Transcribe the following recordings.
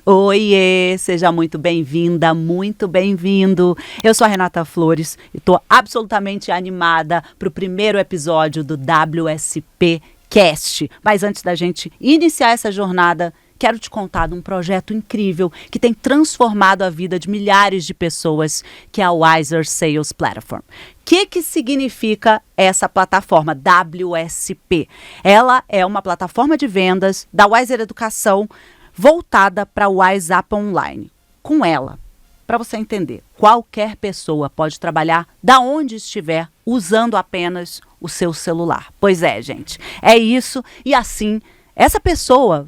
Oiê, seja muito bem-vinda, muito bem-vindo. Eu sou a Renata Flores e estou absolutamente animada para o primeiro episódio do WSP Cast. Mas antes da gente iniciar essa jornada, quero te contar de um projeto incrível que tem transformado a vida de milhares de pessoas, que é a Wiser Sales Platform. O que significa essa plataforma WSP? Ela é uma plataforma de vendas da Wiser Educação voltada para o WhatsApp Online. Com ela, para você entender, qualquer pessoa pode trabalhar da onde estiver usando apenas o seu celular. Pois é, gente, é isso. E assim, essa pessoa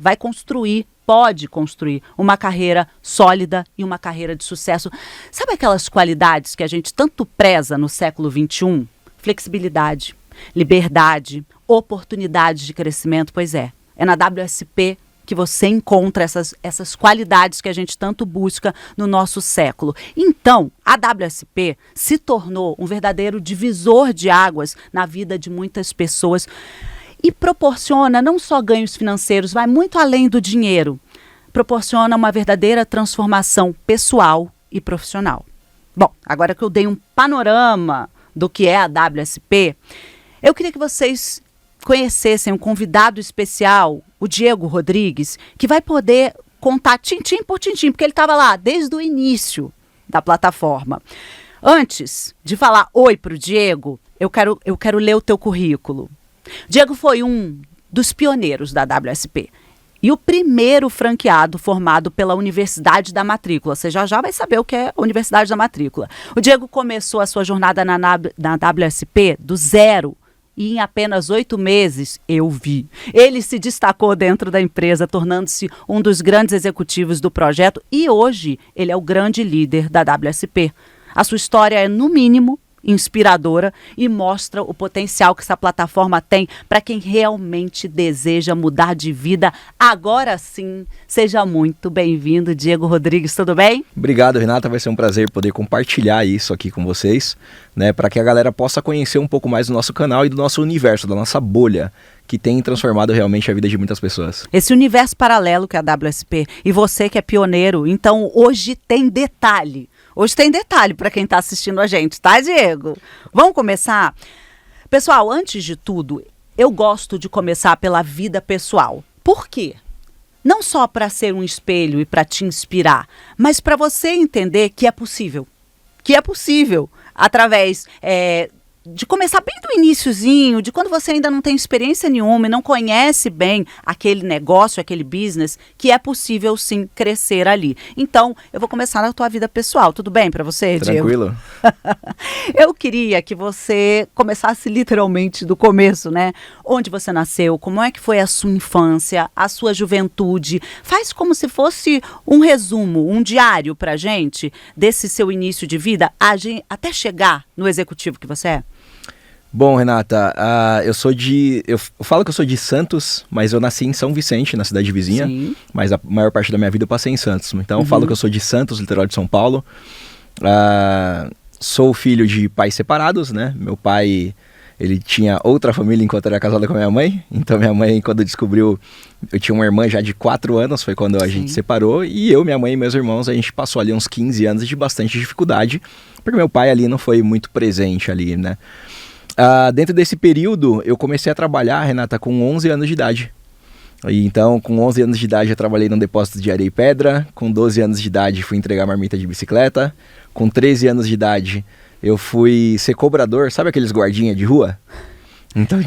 pode construir uma carreira sólida e uma carreira de sucesso. Sabe aquelas qualidades que a gente tanto preza no século XXI? Flexibilidade, liberdade, oportunidades de crescimento. Pois é na WSP que você encontra essas qualidades que a gente tanto busca no nosso século. Então, a WSP se tornou um verdadeiro divisor de águas na vida de muitas pessoas e proporciona não só ganhos financeiros, vai muito além do dinheiro. Proporciona uma verdadeira transformação pessoal e profissional. Bom, agora que eu dei um panorama do que é a WSP, eu queria que vocês conhecessem um convidado especial, o Diego Rodrigues, que vai poder contar tintim por tintim, porque ele estava lá desde o início da plataforma. Antes de falar oi para o Diego, eu quero ler o teu currículo. Diego foi um dos pioneiros da WSP e o primeiro franqueado formado pela Universidade da Matrícula. Você já vai saber o que é a Universidade da Matrícula. O Diego começou a sua jornada na WSP do zero. E em apenas 8 meses, ele se destacou dentro da empresa, tornando-se um dos grandes executivos do projeto e hoje ele é o grande líder da WSP. A sua história é, no mínimo, inspiradora e mostra o potencial que essa plataforma tem para quem realmente deseja mudar de vida. Agora sim, seja muito bem-vindo, Diego Rodrigues, tudo bem? Obrigado, Renata, vai ser um prazer poder compartilhar isso aqui com vocês, né, para que a galera possa conhecer um pouco mais do nosso canal e do nosso universo, da nossa bolha, que tem transformado realmente a vida de muitas pessoas. Esse universo paralelo que é a WSP, e você que é pioneiro, então hoje tem detalhe. Hoje tem detalhe para quem está assistindo a gente, tá, Diego? Vamos começar? Pessoal, antes de tudo, eu gosto de começar pela vida pessoal. Por quê? Não só para ser um espelho e para te inspirar, mas para você entender que é possível. Que é possível, através de começar bem do iniciozinho, de quando você ainda não tem experiência nenhuma e não conhece bem aquele negócio, aquele business, que é possível sim crescer ali. Então, eu vou começar na tua vida pessoal. Tudo bem para você, Diego? Tranquilo. Eu queria que você começasse literalmente do começo, né? Onde você nasceu, como é que foi a sua infância, a sua juventude. Faz como se fosse um resumo, um diário pra gente desse seu início de vida até chegar no executivo que você é. Bom, Renata, eu falo que eu sou de Santos, mas eu nasci em São Vicente, na cidade vizinha. Sim. Mas a maior parte da minha vida eu passei em Santos. Então eu falo que eu sou de Santos, litoral de São Paulo. Sou filho de pais separados, né? Meu pai, ele tinha outra família enquanto era casado com a minha mãe. Então minha mãe, quando descobriu, eu tinha uma irmã já de 4 anos, foi quando a gente separou. E eu, minha mãe e meus irmãos, a gente passou ali uns 15 anos de bastante dificuldade, porque meu pai ali não foi muito presente ali, né? Dentro desse período, eu comecei a trabalhar, Renata, com 11 anos de idade. E então, com 11 anos de idade, eu trabalhei num depósito de areia e pedra. Com 12 anos de idade, fui entregar marmita de bicicleta. Com 13 anos de idade, eu fui ser cobrador. Sabe aqueles guardinha de rua? Então,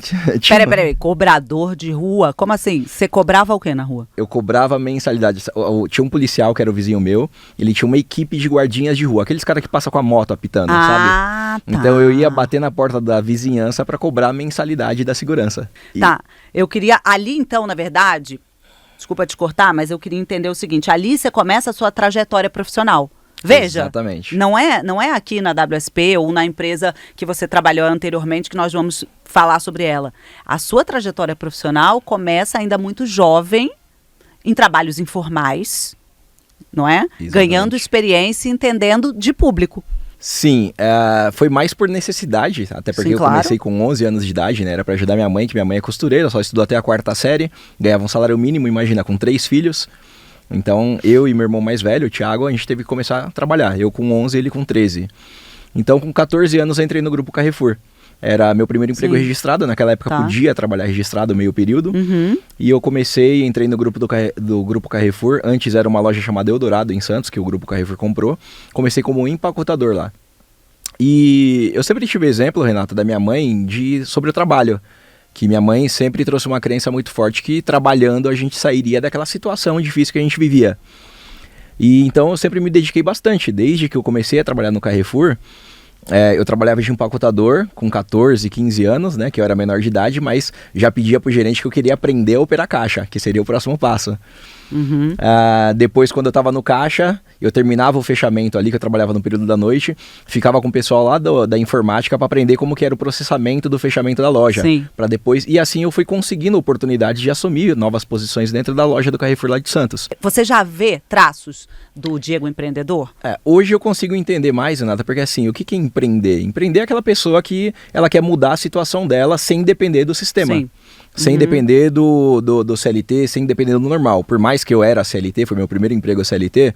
Peraí, cobrador de rua? Como assim? Você cobrava o quê na rua? Eu cobrava mensalidade. Tinha um policial que era o vizinho meu, ele tinha uma equipe de guardinhas de rua, aqueles caras que passam com a moto apitando, sabe? Tá. Então eu ia bater na porta da vizinhança para cobrar a mensalidade da segurança. Tá, eu queria, ali então, na verdade, desculpa te cortar, mas eu queria entender o seguinte, ali você começa a sua trajetória profissional. Veja, exatamente. Não é aqui na WSP ou na empresa que você trabalhou anteriormente que nós vamos falar sobre ela. A sua trajetória profissional começa ainda muito jovem, em trabalhos informais, não é? Exatamente. Ganhando experiência e entendendo de público. Sim, foi mais por necessidade, até porque eu comecei com 11 anos de idade, né? Era para ajudar minha mãe, que minha mãe é costureira, só estudou até a 4ª série, ganhava um salário mínimo, imagina, com 3 filhos. Então, eu e meu irmão mais velho, o Thiago, a gente teve que começar a trabalhar. Eu com 11, ele com 13. Então, com 14 anos, eu entrei no Grupo Carrefour. Era meu primeiro emprego registrado. Naquela época, podia trabalhar registrado meio período. E eu entrei no grupo do Grupo Carrefour. Antes era uma loja chamada Eldorado, em Santos, que o Grupo Carrefour comprou. Comecei como empacotador lá. E eu sempre tive exemplo, Renato, da minha mãe sobre o trabalho. Que minha mãe sempre trouxe uma crença muito forte que trabalhando a gente sairia daquela situação difícil que a gente vivia. E então eu sempre me dediquei bastante. Desde que eu comecei a trabalhar no Carrefour, eu trabalhava de empacotador com 14, 15 anos, né, que eu era menor de idade, mas já pedia pro gerente que eu queria aprender a operar caixa, que seria o próximo passo. Depois, quando eu tava no caixa, eu terminava o fechamento ali, que eu trabalhava no período da noite, ficava com o pessoal lá da informática para aprender como que era o processamento do fechamento da loja. Para depois, e assim eu fui conseguindo oportunidades de assumir novas posições dentro da loja do Carrefour lá de Santos. Você já vê traços do Diego empreendedor? Hoje eu consigo entender mais, Renata, porque assim, o que é empreender? Empreender é aquela pessoa que ela quer mudar a situação dela sem depender do sistema. Sem depender do CLT, sem depender do normal. Por mais que eu era CLT, foi meu primeiro emprego CLT,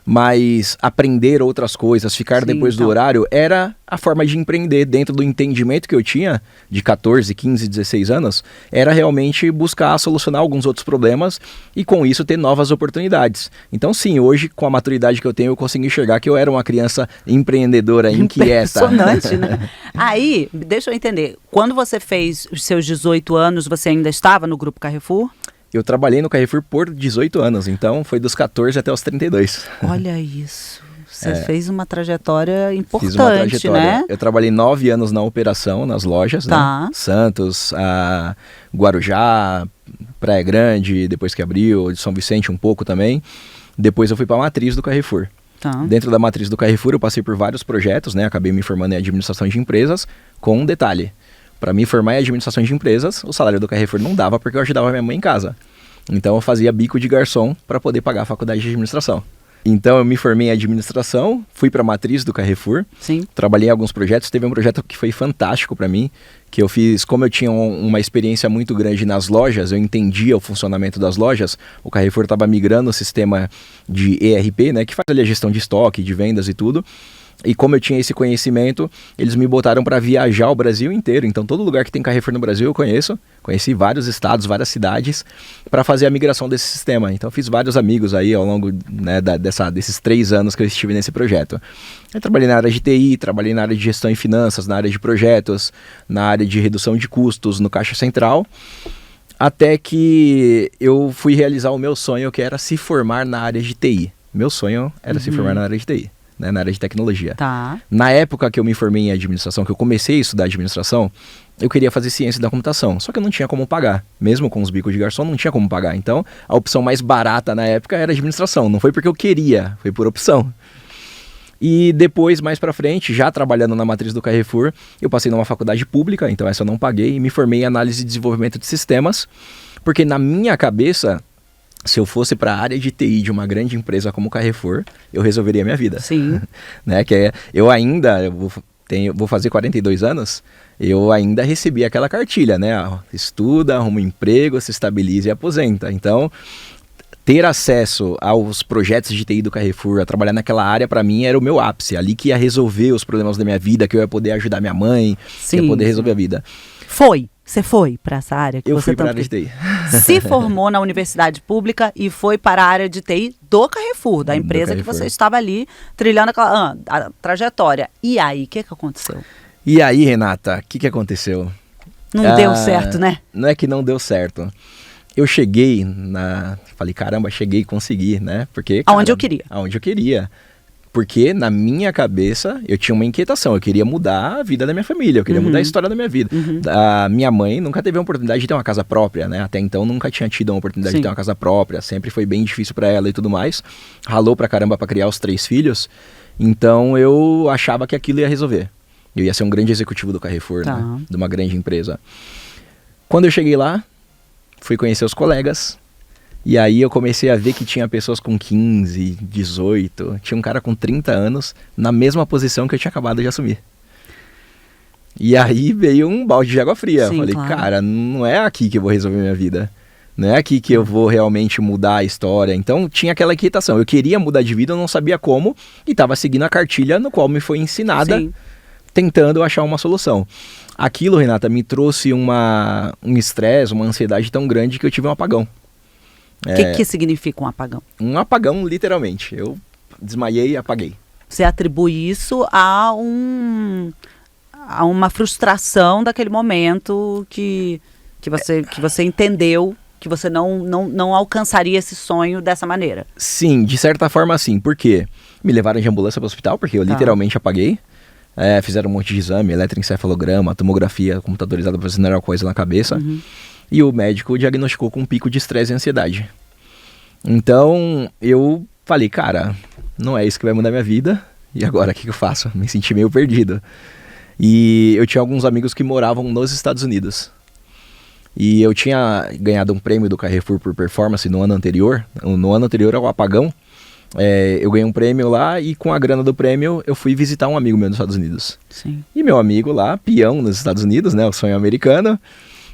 mas aprender outras coisas, ficar depois do horário, era a forma de empreender. Dentro do entendimento que eu tinha, de 14, 15, 16 anos, era realmente buscar solucionar alguns outros problemas e com isso ter novas oportunidades. Então sim, hoje com a maturidade que eu tenho, eu consigo enxergar que eu era uma criança empreendedora, inquieta. Impressionante, né? Aí, deixa eu entender, quando você fez os seus 18 anos, você ainda estava no Grupo Carrefour? Eu trabalhei no Carrefour por 18 anos, então foi dos 14 até os 32. Olha isso, você fez uma trajetória importante, fiz uma trajetória, né? Eu trabalhei 9 anos na operação, nas lojas, né? Santos, Guarujá, Praia Grande, depois que abriu, de São Vicente um pouco também. Depois eu fui para a matriz do Carrefour. Dentro da matriz do Carrefour eu passei por vários projetos, né? Acabei me formando em administração de empresas, com um detalhe. Para me formar em administração de empresas, o salário do Carrefour não dava porque eu ajudava minha mãe em casa. Então eu fazia bico de garçom para poder pagar a faculdade de administração. Então eu me formei em administração, fui para a matriz do Carrefour, trabalhei em alguns projetos. Teve um projeto que foi fantástico para mim, que eu fiz, como eu tinha uma experiência muito grande nas lojas, eu entendia o funcionamento das lojas. O Carrefour estava migrando o sistema de ERP, né, que faz ali a gestão de estoque, de vendas e tudo. E como eu tinha esse conhecimento, eles me botaram para viajar o Brasil inteiro. Então todo lugar que tem Carrefour no Brasil eu conheço. Conheci vários estados, várias cidades, para fazer a migração desse sistema. Então fiz vários amigos aí ao longo, né, desses 3 anos que eu estive nesse projeto. Eu trabalhei na área de TI, trabalhei na área de gestão e finanças, na área de projetos, na área de redução de custos, no Caixa Central. Até que eu fui realizar o meu sonho, que era se formar na área de TI. Meu sonho era se formar na área de TI. Né, na área de tecnologia. Na época que eu me formei em administração, que eu comecei a estudar administração, eu queria fazer ciência da computação, só que eu não tinha como pagar. Mesmo com os bicos de garçom, não tinha como pagar. Então, a opção mais barata na época era administração. Não foi porque eu queria, foi por opção. E depois, mais pra frente, já trabalhando na matriz do Carrefour, eu passei numa faculdade pública, então essa eu não paguei, e me formei em análise e desenvolvimento de sistemas, porque na minha cabeça, se eu fosse para a área de TI de uma grande empresa como o Carrefour, eu resolveria a minha vida. Né? Eu vou fazer 42 anos, eu ainda recebi aquela cartilha, né? Estuda, arruma um emprego, se estabiliza e aposenta. Então, ter acesso aos projetos de TI do Carrefour, a trabalhar naquela área, para mim era o meu ápice. Ali que ia resolver os problemas da minha vida, que eu ia poder ajudar minha mãe, que ia poder resolver a vida. Você foi para essa área? Eu fui para a área de TI. Se formou na universidade pública e foi para a área de TI do Carrefour, da empresa que você estava ali trilhando a trajetória. E aí, o que aconteceu? E aí, Renata, o que aconteceu? Não deu certo, né? Não é que não deu certo. Eu cheguei falei, caramba, cheguei e consegui, né? Porque, aonde eu queria. Aonde eu queria. Porque na minha cabeça eu tinha uma inquietação, eu queria mudar a vida da minha família, eu queria mudar a história da minha vida. A minha mãe nunca teve a oportunidade de ter uma casa própria, né? Até então nunca tinha tido a oportunidade de ter uma casa própria, sempre foi bem difícil para ela e tudo mais. Ralou pra caramba pra criar os 3 filhos, então eu achava que aquilo ia resolver. Eu ia ser um grande executivo do Carrefour, né? De uma grande empresa. Quando eu cheguei lá, fui conhecer os colegas. E aí eu comecei a ver que tinha pessoas com 15, 18, tinha um cara com 30 anos na mesma posição que eu tinha acabado de assumir. E aí veio um balde de água fria. Falei, cara, não é aqui que eu vou resolver minha vida. Não é aqui que eu vou realmente mudar a história. Então tinha aquela inquietação. Eu queria mudar de vida, eu não sabia como, e estava seguindo a cartilha no qual me foi ensinada, Sim. tentando achar uma solução. Aquilo, Renata, me trouxe um estresse, uma ansiedade tão grande que eu tive um apagão. O que significa um apagão? Um apagão, literalmente. Eu desmaiei e apaguei. Você atribui isso a uma frustração daquele momento que você entendeu que você não alcançaria esse sonho dessa maneira. Sim, de certa forma sim. Por quê? Me levaram de ambulância para o hospital, porque eu literalmente apaguei. Fizeram um monte de exame, eletroencefalograma, tomografia computadorizada para ver se não era coisa na cabeça. E o médico diagnosticou com um pico de estresse e ansiedade. Então, eu falei, cara, não é isso que vai mudar minha vida. E agora, o que eu faço? Me senti meio perdido. E eu tinha alguns amigos que moravam nos Estados Unidos. E eu tinha ganhado um prêmio do Carrefour por performance no ano anterior. No ano anterior ao apagão, eu ganhei um prêmio lá e com a grana do prêmio eu fui visitar um amigo meu nos Estados Unidos. Sim. E meu amigo lá, peão nos Estados Unidos, né, o sonho americano,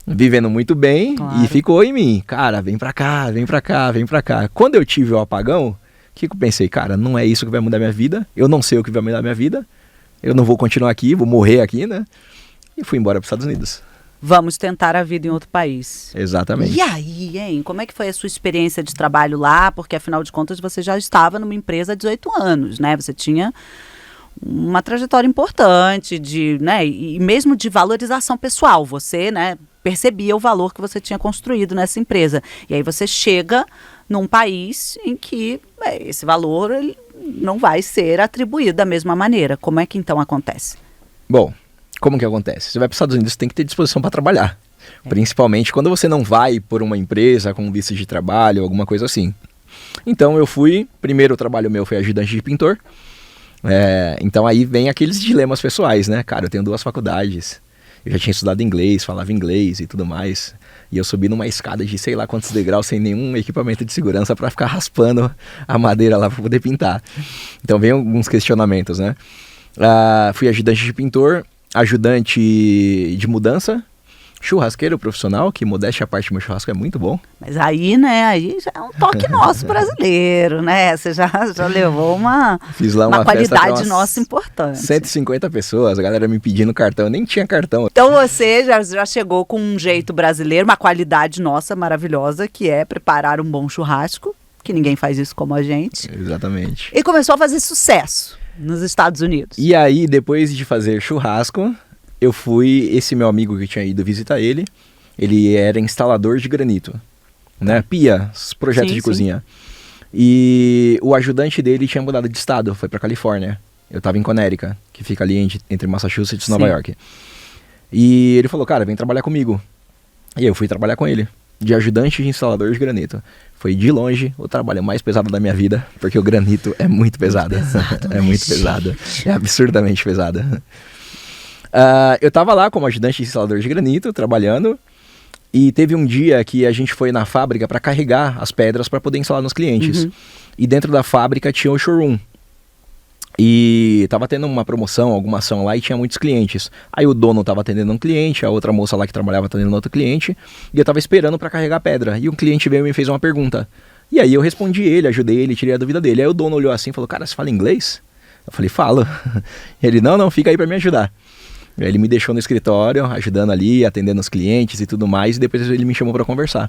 vivendo muito bem, claro. E ficou em mim. Cara, vem pra cá, vem pra cá, vem pra cá. Quando eu tive o apagão, o que eu pensei? Cara, não é isso que vai mudar minha vida. Eu não sei o que vai mudar minha vida. Eu não vou continuar aqui, vou morrer aqui, né? E fui embora para os Estados Unidos. Vamos tentar a vida em outro país. Exatamente. E aí, hein? Como é que foi a sua experiência de trabalho lá? Porque, afinal de contas, você já estava numa empresa há 18 anos, né? Você tinha uma trajetória importante né? E mesmo de valorização pessoal. Você, né, percebia o valor que você tinha construído nessa empresa. E aí você chega num país em que esse valor ele não vai ser atribuído da mesma maneira. Como é que então acontece? Bom, como que acontece? Você vai para os Estados Unidos, você tem que ter disposição para trabalhar. Principalmente quando você não vai por uma empresa com visto de trabalho, alguma coisa assim. Então eu fui, primeiro o trabalho meu foi ajudante de pintor. Então aí vem aqueles dilemas pessoais, né? Cara, eu tenho 2 faculdades. Eu já tinha estudado inglês, falava inglês e tudo mais. E eu subi numa escada de sei lá quantos degraus sem nenhum equipamento de segurança para ficar raspando a madeira lá para poder pintar. Então vem alguns questionamentos, né? Fui ajudante de pintor, ajudante de mudança, churrasqueiro profissional, que modéstia à parte, meu churrasco é muito bom. Mas aí, né, aí já é um toque nosso brasileiro, né? Você já levou uma qualidade nossa importante. 150 pessoas, a galera me pedindo cartão, eu nem tinha cartão. Então você já chegou com um jeito brasileiro, uma qualidade nossa maravilhosa, que é preparar um bom churrasco, que ninguém faz isso como a gente. Exatamente. E começou a fazer sucesso nos Estados Unidos. E aí, depois de fazer churrasco, esse meu amigo que tinha ido visitar ele era instalador de granito, né? Pia, projetos de cozinha. E o ajudante dele tinha mudado de estado, foi pra Califórnia. Eu tava em Connecticut, que fica ali entre Massachusetts e Nova York. E ele falou, cara, vem trabalhar comigo. E eu fui trabalhar com ele, de ajudante de instalador de granito. Foi de longe o trabalho mais pesado da minha vida, porque o granito é muito pesado. É muito pesado. É absurdamente pesado. Eu tava lá como ajudante de instalador de granito, trabalhando, e teve um dia que a gente foi na fábrica para carregar as pedras para poder instalar nos clientes. E dentro da fábrica tinha o showroom. E tava tendo uma promoção, alguma ação lá e tinha muitos clientes. Aí o dono tava atendendo um cliente, a outra moça lá que trabalhava atendendo outro cliente, e eu tava esperando para carregar a pedra. E um cliente veio e me fez uma pergunta. E aí eu respondi ele, ajudei ele, tirei a dúvida dele. Aí o dono olhou assim e falou, cara, você fala inglês? Eu falei, falo. Ele, não, fica aí para me ajudar. Ele me deixou no escritório, ajudando ali, atendendo os clientes e tudo mais, e depois ele me chamou para conversar.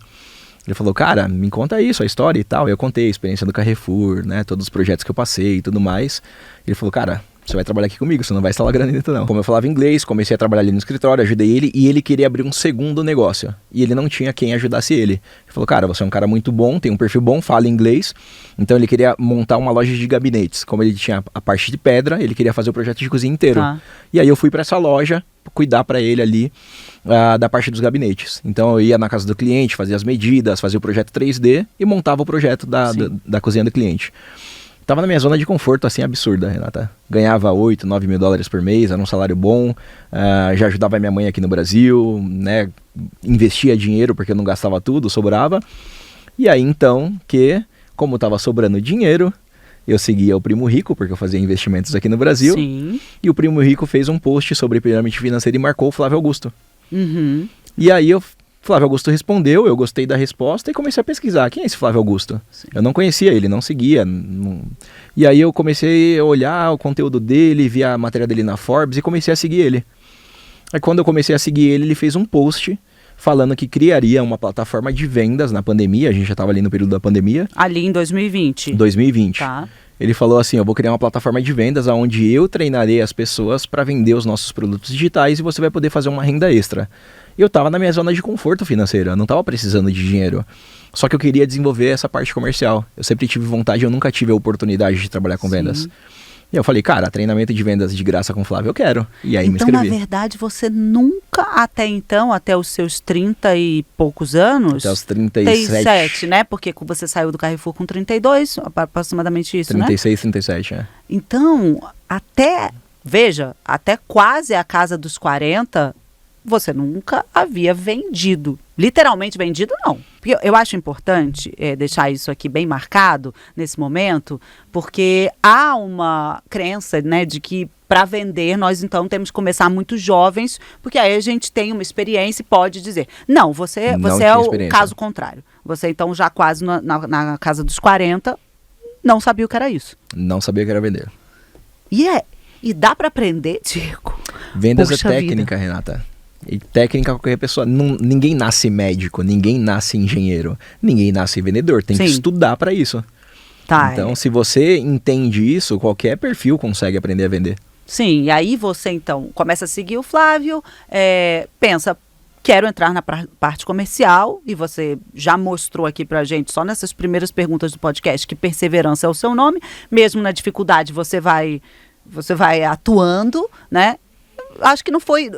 Ele falou, cara, me conta isso, a história e tal. Eu contei a experiência do Carrefour, né, todos os projetos que eu passei e tudo mais. Ele falou, cara, você vai trabalhar aqui comigo, você não vai instalar granito não. Como eu falava inglês, comecei a trabalhar ali no escritório, ajudei ele, e ele queria abrir um segundo negócio. E ele não tinha quem ajudasse ele. Ele falou, cara, você é um cara muito bom, tem um perfil bom, fala inglês. Então ele queria montar uma loja de gabinetes. Como ele tinha a parte de pedra, ele queria fazer o projeto de cozinha inteiro. E aí eu fui para essa loja, cuidar para ele ali da parte dos gabinetes. Então eu ia na casa do cliente, fazia as medidas, fazia o projeto 3D e montava o projeto da cozinha do cliente. Tava na minha zona de conforto, assim, absurda, Renata. Ganhava 8, 9 mil dólares por mês, era um salário bom, já ajudava a minha mãe aqui no Brasil, né, investia dinheiro porque eu não gastava tudo, sobrava. E aí então, como estava sobrando dinheiro, eu seguia o Primo Rico, porque eu fazia investimentos aqui no Brasil. Sim. E o Primo Rico fez um post sobre pirâmide financeira e marcou o Flávio Augusto. E aí eu Flávio Augusto respondeu, eu gostei da resposta e comecei a pesquisar. Quem é esse Flávio Augusto? Sim. Eu não conhecia ele, não seguia. Não... E aí eu comecei a olhar o conteúdo dele, vi a matéria dele na Forbes e comecei a seguir ele. Aí quando eu comecei a seguir ele, ele fez um post falando que criaria uma plataforma de vendas na pandemia. A gente já estava ali no período da pandemia. Ali em 2020. 2020. Tá. Ele falou assim, eu vou criar uma plataforma de vendas onde eu treinarei as pessoas para vender os nossos produtos digitais e você vai poder fazer uma renda extra. Eu estava na minha zona de conforto financeira, eu não estava precisando de dinheiro. Só que eu queria desenvolver essa parte comercial. Eu sempre tive vontade, eu nunca tive a oportunidade de trabalhar com vendas. E eu falei, cara, treinamento de vendas de graça com o Flávio eu quero. E aí me inscrevi. Então, na verdade, você nunca, até então, até os seus 30 e poucos anos... Até os 37. Né? Porque você saiu do Carrefour com 32, aproximadamente isso, 36, né? 37, é. Então, até quase a casa dos 40... você nunca havia vendido. Literalmente vendido, não. Porque eu acho importante deixar isso aqui bem marcado nesse momento, porque há uma crença, né, de que para vender nós então temos que começar muito jovens, porque aí a gente tem uma experiência e pode dizer, não, você é o caso contrário. Você então já quase na casa dos 40 não sabia o que era isso. Não sabia o que era vender. E dá para aprender, Diego? Vendas é técnica, Renata. E técnica qualquer pessoa, ninguém nasce médico, ninguém nasce engenheiro, ninguém nasce vendedor, tem que estudar para isso. Tá, então, se você entende isso, qualquer perfil consegue aprender a vender. Sim, e aí você então começa a seguir o Flávio, pensa, quero entrar na parte comercial, e você já mostrou aqui pra gente, só nessas primeiras perguntas do podcast, que perseverança é o seu nome, mesmo na dificuldade você vai atuando, né? Acho que não foi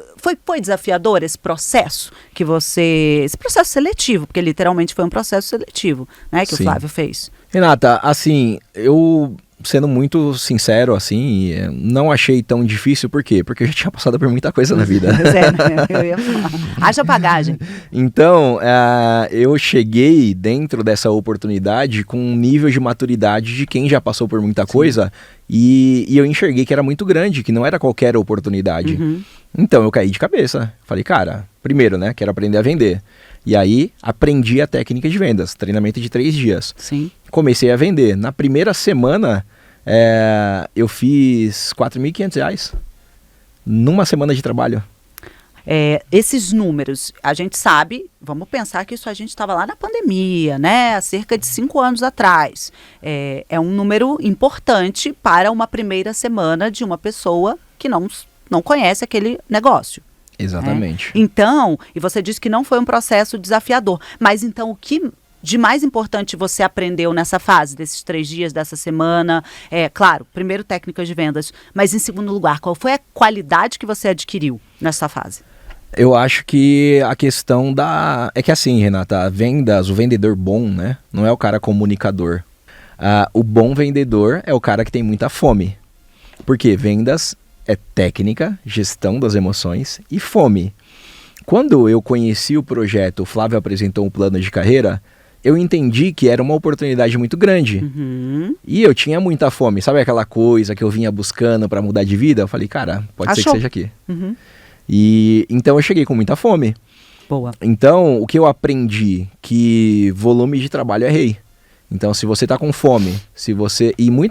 desafiador esse processo esse processo seletivo, porque literalmente foi um processo seletivo, né, que o Flávio fez. Renata, assim, eu sendo muito sincero, assim, não achei tão difícil, por quê? Porque eu já tinha passado por muita coisa na vida. Né? Eu ia falar. Haja bagagem. Então, eu cheguei dentro dessa oportunidade com um nível de maturidade de quem já passou por muita coisa, e eu enxerguei que era muito grande, que não era qualquer oportunidade. Uhum. Então, eu caí de cabeça. Falei, cara, primeiro, né, quero aprender a vender. E aí, aprendi a técnica de vendas, treinamento de 3 dias. Sim. Comecei a vender. Na primeira semana, eu fiz R$4.500 numa semana de trabalho. Esses números, a gente sabe, vamos pensar que isso a gente estava lá na pandemia, né? Há cerca de 5 anos atrás. É um número importante para uma primeira semana de uma pessoa que não conhece aquele negócio. Exatamente. Então, e você disse que não foi um processo desafiador, mas então o que de mais importante você aprendeu nessa fase, desses 3 dias, dessa semana? Claro, primeiro técnicas de vendas, mas em segundo lugar, qual foi a qualidade que você adquiriu nessa fase? Eu acho que a questão é que assim, Renata, vendas, o vendedor bom, né, não é o cara comunicador. O bom vendedor é o cara que tem muita fome. Porque vendas é técnica, gestão das emoções e fome. Quando eu conheci o projeto, o Flávio apresentou um plano de carreira, eu entendi que era uma oportunidade muito grande. Uhum. E eu tinha muita fome. Sabe aquela coisa que eu vinha buscando para mudar de vida? Eu falei, cara, pode ser que seja aqui. Uhum. E então eu cheguei com muita fome. Boa. Então, o que eu aprendi? Que volume de trabalho é rei. Então, se você tá com fome,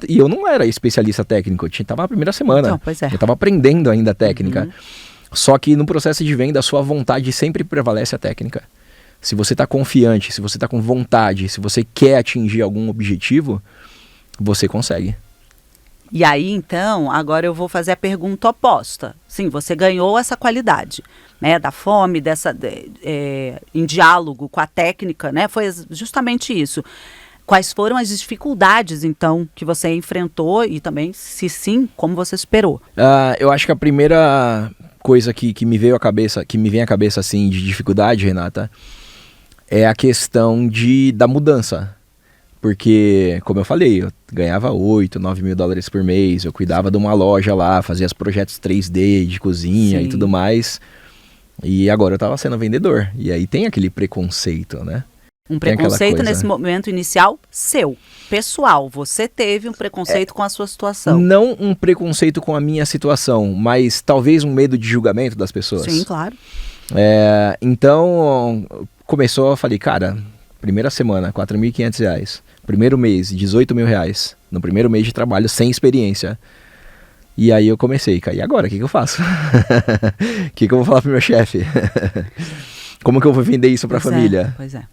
e eu não era especialista técnico, eu tava na primeira semana. Então, pois é. Eu tava aprendendo ainda a técnica. Uhum. Só que no processo de venda, a sua vontade sempre prevalece a técnica. Se você tá confiante, se você tá com vontade, se você quer atingir algum objetivo, você consegue. E aí, então, agora eu vou fazer a pergunta oposta. Sim, você ganhou essa qualidade, né, da fome, em diálogo com a técnica, né? Foi justamente isso. Quais foram as dificuldades, então, que você enfrentou e também, se sim, como você superou? Eu acho que a primeira coisa que me vem à cabeça, assim, de dificuldade, Renata, é a questão da mudança. Porque, como eu falei, eu ganhava 8, 9 mil dólares por mês, eu cuidava de uma loja lá, fazia os projetos 3D de cozinha e tudo mais. E agora eu estava sendo vendedor. E aí tem aquele preconceito, né? Um preconceito nesse momento inicial seu, pessoal. Você teve um preconceito com a sua situação. Não um preconceito com a minha situação, mas talvez um medo de julgamento das pessoas. Sim, claro. Então, começou, eu falei, cara, primeira semana, R$ 4.500. Primeiro mês, R$ 18.000. No primeiro mês de trabalho, sem experiência. E aí eu comecei, cara, e agora, o que eu faço? O que eu vou falar pro meu chefe? Como que eu vou vender isso pra família? Pois é.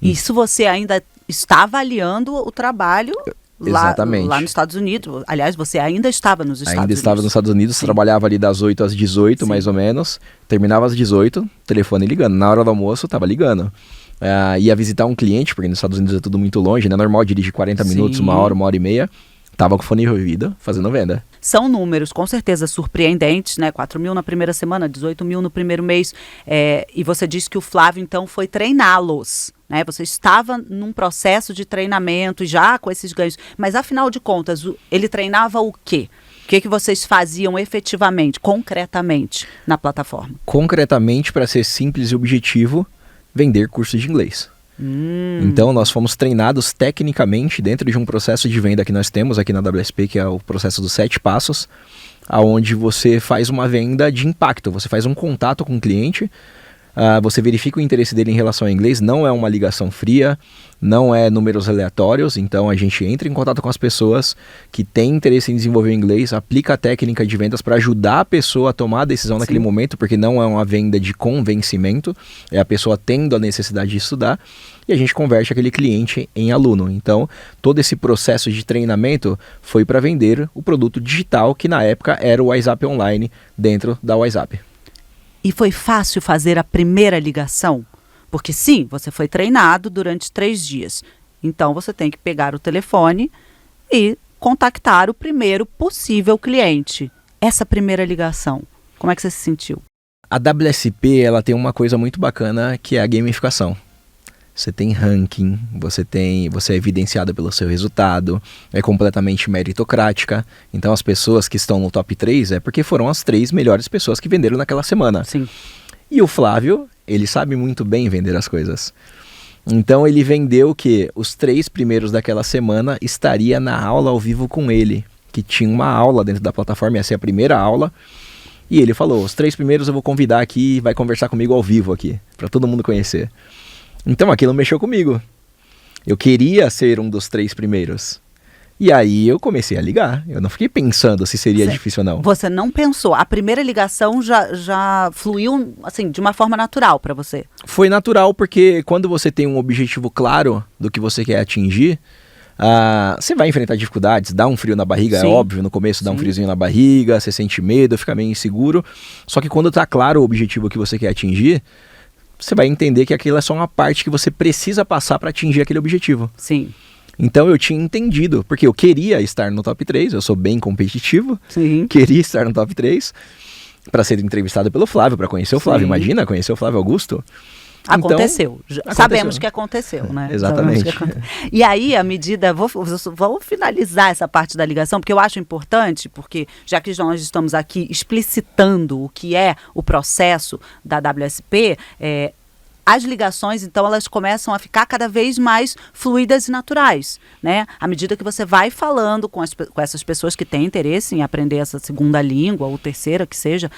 Isso você ainda está avaliando o trabalho lá nos Estados Unidos. Aliás, você ainda estava nos Estados Unidos. Ainda estava nos Estados Unidos, sim. Trabalhava ali das 8 às 18, sim, mais ou menos. Terminava às 18, telefone ligando. Na hora do almoço, tava ligando. Ia visitar um cliente, porque nos Estados Unidos é tudo muito longe, né? Normal dirigir 40 minutos, sim, 1 hora e meia. Tava com o fone de ouvido, fazendo venda. São números, com certeza, surpreendentes, né? 4.000 na primeira semana, 18.000 no primeiro mês. E você disse que o Flávio, então, foi treiná-los, né? Você estava num processo de treinamento, já com esses ganhos. Mas, afinal de contas, ele treinava o quê? O que vocês faziam efetivamente, concretamente, na plataforma? Concretamente, para ser simples e objetivo, vender cursos de inglês. Então, nós fomos treinados tecnicamente dentro de um processo de venda que nós temos aqui na WSP, que é o processo dos 7 passos, onde você faz uma venda de impacto, você faz um contato com o cliente, você verifica o interesse dele em relação ao inglês, não é uma ligação fria, não é números aleatórios, então a gente entra em contato com as pessoas que têm interesse em desenvolver o inglês, aplica a técnica de vendas para ajudar a pessoa a tomar a decisão, sim, naquele momento, porque não é uma venda de convencimento, é a pessoa tendo a necessidade de estudar, e a gente converte aquele cliente em aluno. Então, todo esse processo de treinamento foi para vender o produto digital, que na época era o WhatsApp Online, dentro da WhatsApp. E foi fácil fazer a primeira ligação? Porque sim, você foi treinado durante 3 dias. Então você tem que pegar o telefone e contactar o primeiro possível cliente. Essa primeira ligação, como é que você se sentiu? A WSP, ela tem uma coisa muito bacana, que é a gamificação. Você tem ranking, você é evidenciado pelo seu resultado, é completamente meritocrática. Então as pessoas que estão no top 3 é porque foram as 3 melhores pessoas que venderam naquela semana. Sim. E o Flávio, ele sabe muito bem vender as coisas. Então ele vendeu que os 3 primeiros daquela semana estaria na aula ao vivo com ele, que tinha uma aula dentro da plataforma, ia ser a primeira aula. E ele falou, os 3 primeiros eu vou convidar aqui e vai conversar comigo ao vivo aqui, para todo mundo conhecer. Então aquilo mexeu comigo. Eu queria ser um dos 3 primeiros. E aí eu comecei a ligar. Eu não fiquei pensando se seria difícil ou não. Você não pensou. A primeira ligação já fluiu assim, de uma forma natural para você? Foi natural porque quando você tem um objetivo claro do que você quer atingir, você vai enfrentar dificuldades, dá um frio na barriga, sim, é óbvio, no começo dá um friozinho na barriga, você sente medo, fica meio inseguro. Só que quando tá claro o objetivo que você quer atingir, você vai entender que aquilo é só uma parte que você precisa passar para atingir aquele objetivo. Sim. Então eu tinha entendido, porque eu queria estar no top 3, eu sou bem competitivo, sim, queria estar no top 3 para ser entrevistado pelo Flávio, para conhecer o Flávio. Sim. Imagina, conhecer o Flávio Augusto. Aconteceu. Então, sabemos que aconteceu, né? Exatamente. E aí, à medida, vou finalizar essa parte da ligação, porque eu acho importante, porque já que nós estamos aqui explicitando o que é o processo da WSP, as ligações, então, elas começam a ficar cada vez mais fluidas e naturais, né? À medida que você vai falando com essas pessoas que têm interesse em aprender essa segunda língua, ou terceira, que seja,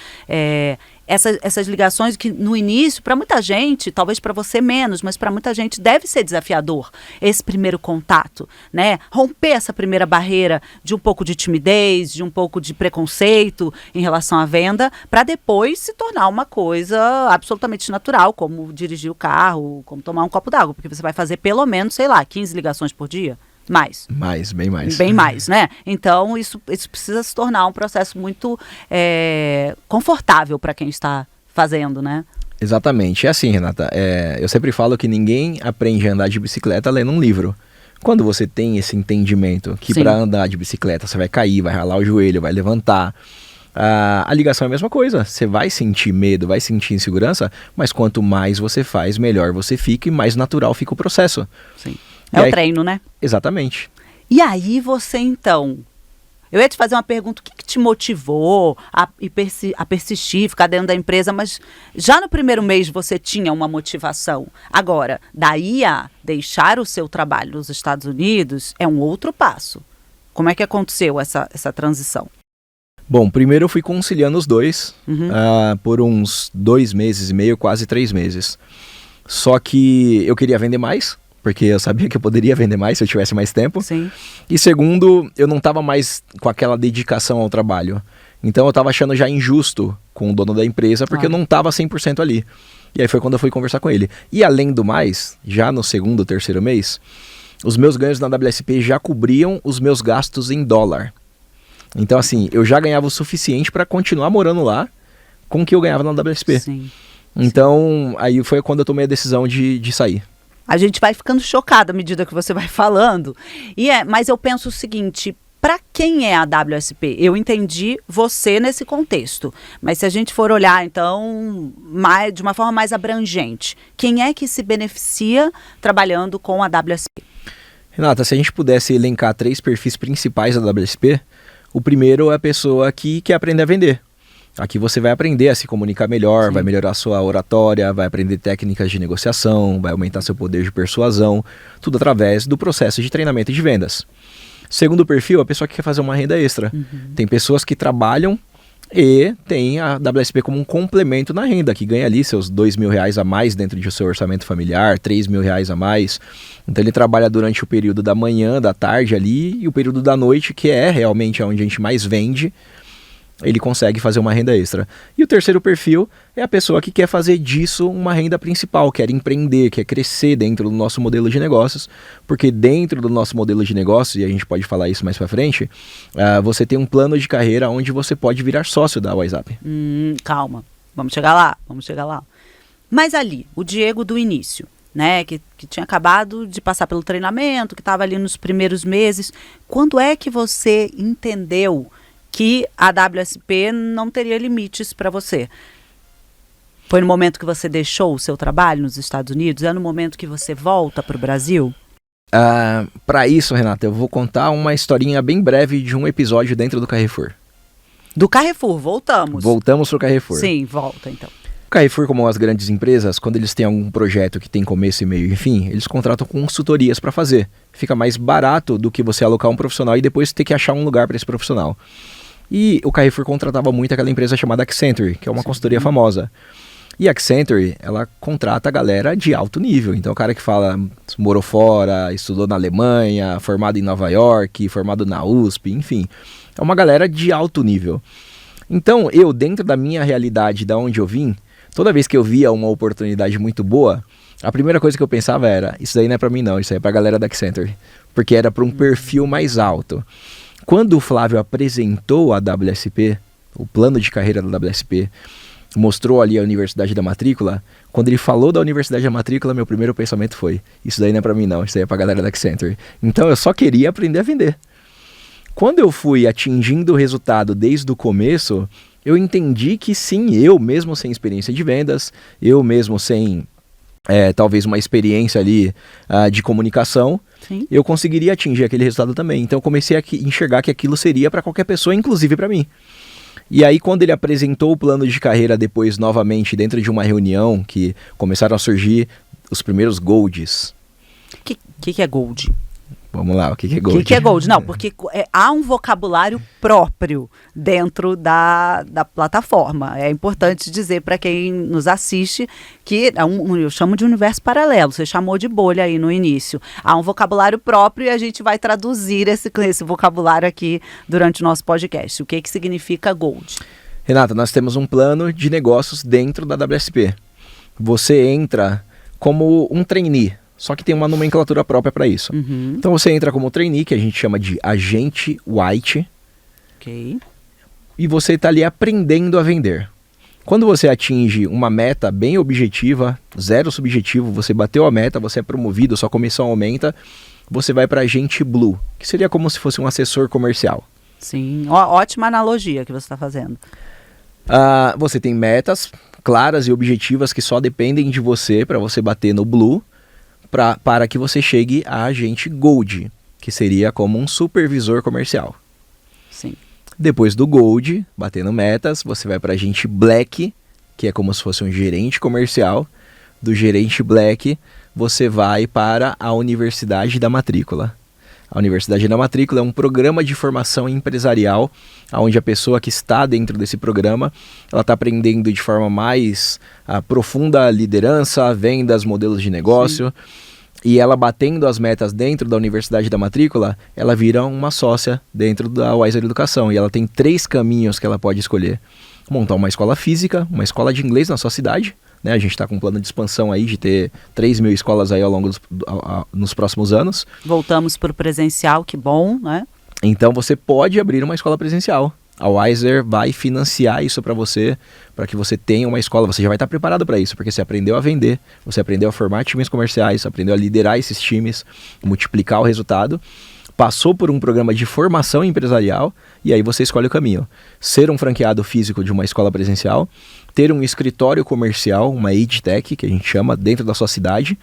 essas ligações que no início, para muita gente, talvez para você menos, mas para muita gente deve ser desafiador, esse primeiro contato, né? Romper essa primeira barreira de um pouco de timidez, de um pouco de preconceito em relação à venda, para depois se tornar uma coisa absolutamente natural, como dirigir o carro, como tomar um copo d'água, porque você vai fazer pelo menos, sei lá, 15 ligações por dia. Mais, bem mais. Bem mais, né? Então, isso precisa se tornar um processo muito confortável para quem está fazendo, né? Exatamente. É assim, Renata, eu sempre falo que ninguém aprende a andar de bicicleta lendo um livro. Quando você tem esse entendimento que para andar de bicicleta você vai cair, vai ralar o joelho, vai levantar, a ligação é a mesma coisa. Você vai sentir medo, vai sentir insegurança, mas quanto mais você faz, melhor você fica e mais natural fica o processo. Sim. O treino, né? Exatamente. E aí você, então... Eu ia te fazer uma pergunta, o que te motivou a persistir, ficar dentro da empresa, mas já no primeiro mês você tinha uma motivação. Agora, daí a deixar o seu trabalho nos Estados Unidos é um outro passo. Como é que aconteceu essa transição? Bom, primeiro eu fui conciliando os dois por uns 2 meses e meio, quase 3 meses. Só que eu queria vender mais, porque eu sabia que eu poderia vender mais se eu tivesse mais tempo. Sim. E segundo, eu não estava mais com aquela dedicação ao trabalho. Então eu estava achando já injusto com o dono da empresa, porque eu não estava 100% ali. E aí foi quando eu fui conversar com ele. E além do mais, já no segundo, terceiro mês, os meus ganhos na WSP já cobriam os meus gastos em dólar. Então assim, eu já ganhava o suficiente para continuar morando lá com o que eu ganhava na WSP. Sim. Então, aí foi quando eu tomei a decisão de sair. A gente vai ficando chocada à medida que você vai falando. Mas eu penso o seguinte, para quem é a WSP? Eu entendi você nesse contexto, mas se a gente for olhar, então, de uma forma mais abrangente, quem é que se beneficia trabalhando com a WSP? Renata, se a gente pudesse elencar 3 perfis principais da WSP, o primeiro é a pessoa que quer aprender a vender. Aqui você vai aprender a se comunicar melhor, vai melhorar a sua oratória, vai aprender técnicas de negociação, vai aumentar seu poder de persuasão, tudo através do processo de treinamento de vendas. Segundo perfil, a pessoa que quer fazer uma renda extra. Tem pessoas que trabalham e tem a WSP como um complemento na renda, que ganha ali seus R$2.000 a mais dentro do seu orçamento familiar, R$3.000 a mais. Então ele trabalha durante o período da manhã, da tarde ali, e o período da noite, que é realmente onde a gente mais vende, ele consegue fazer uma renda extra. E o terceiro perfil é a pessoa que quer fazer disso uma renda principal, quer empreender, quer crescer dentro do nosso modelo de negócios, porque dentro do nosso modelo de negócios, e a gente pode falar isso mais pra frente, você tem um plano de carreira onde você pode virar sócio da WhatsApp. Calma, vamos chegar lá. Mas ali, o Diego do início, né, que tinha acabado de passar pelo treinamento, que estava ali nos primeiros meses, quando é que você entendeu que a WSP não teria limites para você? Foi no momento que você deixou o seu trabalho nos Estados Unidos? É no momento que você volta para o Brasil? Para isso, Renata, eu vou contar uma historinha bem breve de um episódio dentro do Carrefour. Do Carrefour, voltamos. Voltamos pro Carrefour. Sim, volta então. O Carrefour, como as grandes empresas, quando eles têm algum projeto que tem começo e meio e fim, eles contratam consultorias para fazer. Fica mais barato do que você alocar um profissional e depois ter que achar um lugar para esse profissional. E o Carrefour contratava muito aquela empresa chamada Accenture, que é uma consultoria famosa. E a Accenture, ela contrata a galera de alto nível. Então o cara que fala, morou fora, estudou na Alemanha, formado em Nova York, formado na USP, enfim. É uma galera de alto nível. Então eu, dentro da minha realidade, da onde eu vim, toda vez que eu via uma oportunidade muito boa, a primeira coisa que eu pensava era, isso daí não é pra mim não, isso aí é pra galera da Accenture. Porque era pra um perfil mais alto. Quando o Flávio apresentou a WSP, o plano de carreira da WSP, mostrou ali a Universidade da Matrícula, quando ele falou da Universidade da Matrícula, meu primeiro pensamento foi, isso daí não é pra mim não, isso daí é pra galera da Accenture. Então eu só queria aprender a vender. Quando eu fui atingindo o resultado desde o começo, eu entendi que sim, eu mesmo sem experiência de vendas, eu mesmo sem talvez uma experiência ali de comunicação, sim, eu conseguiria atingir aquele resultado também. Então eu comecei a enxergar que aquilo seria para qualquer pessoa, inclusive para mim. E aí quando ele apresentou o plano de carreira depois novamente dentro de uma reunião que começaram a surgir os primeiros golds. O que é gold? Vamos lá, o que é gold? O que é gold? Não, porque há um vocabulário próprio dentro da plataforma. É importante dizer para quem nos assiste que eu chamo de universo paralelo, você chamou de bolha aí no início. Há um vocabulário próprio e a gente vai traduzir esse vocabulário aqui durante o nosso podcast. O que significa gold? Renata, nós temos um plano de negócios dentro da WSP. Você entra como um trainee, só que tem uma nomenclatura própria para isso. Então você entra como trainee, que a gente chama de agente white. Ok. E você está ali aprendendo a vender. Quando você atinge uma meta bem objetiva, zero subjetivo, você bateu a meta, você é promovido, sua comissão aumenta, você vai para agente blue, que seria como se fosse um assessor comercial. Sim, ótima analogia que você está fazendo. Você tem metas claras e objetivas que só dependem de você para você bater no blue, para que você chegue a agente Gold, que seria como um supervisor comercial. Sim. Depois do Gold, batendo metas, você vai para agente Black, que é como se fosse um gerente comercial. Do gerente Black, você vai para a Universidade da Matrícula. A Universidade da Matrícula é um programa de formação empresarial, onde a pessoa que está dentro desse programa, ela está aprendendo de forma mais profunda liderança, vendas, modelos de negócio. Sim. E ela batendo as metas dentro da Universidade da Matrícula, ela vira uma sócia dentro da Wiser Educação. E ela tem 3 caminhos que ela pode escolher. Montar uma escola física, uma escola de inglês na sua cidade, né? A gente está com um plano de expansão aí de ter 3.000 escolas aí ao longo nos próximos anos. Voltamos para o presencial, que bom, né? Então você pode abrir uma escola presencial. A Wiser vai financiar isso para você, para que você tenha uma escola. Você já vai estar preparado para isso, porque você aprendeu a vender, você aprendeu a formar times comerciais, aprendeu a liderar esses times, multiplicar o resultado, passou por um programa de formação empresarial e aí você escolhe o caminho. Ser um franqueado físico de uma escola presencial, ter um escritório comercial, uma EdTech, que a gente chama, dentro da sua cidade,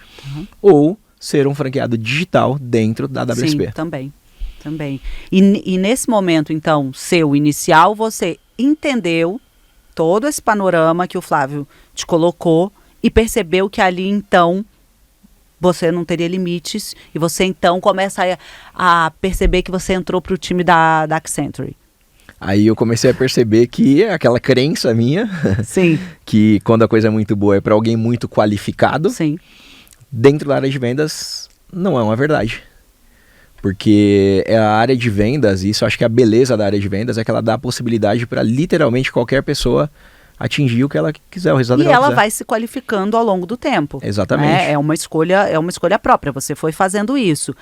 ou ser um franqueado digital dentro da WSP. Sim, também. E nesse momento, então, seu inicial, você entendeu todo esse panorama que o Flávio te colocou e percebeu que ali, então, você não teria limites e você, então, começa a perceber que você entrou para o time da Accenture. Aí eu comecei a perceber que aquela crença minha, sim, que quando a coisa é muito boa é para alguém muito qualificado, sim, dentro da área de vendas não é uma verdade. Porque é a área de vendas, e isso eu acho que a beleza da área de vendas é que ela dá a possibilidade para literalmente qualquer pessoa atingir o que ela quiser, o resultado que ela quiser. E ela vai se qualificando ao longo do tempo. Exatamente. Né? É uma escolha própria, você foi fazendo isso.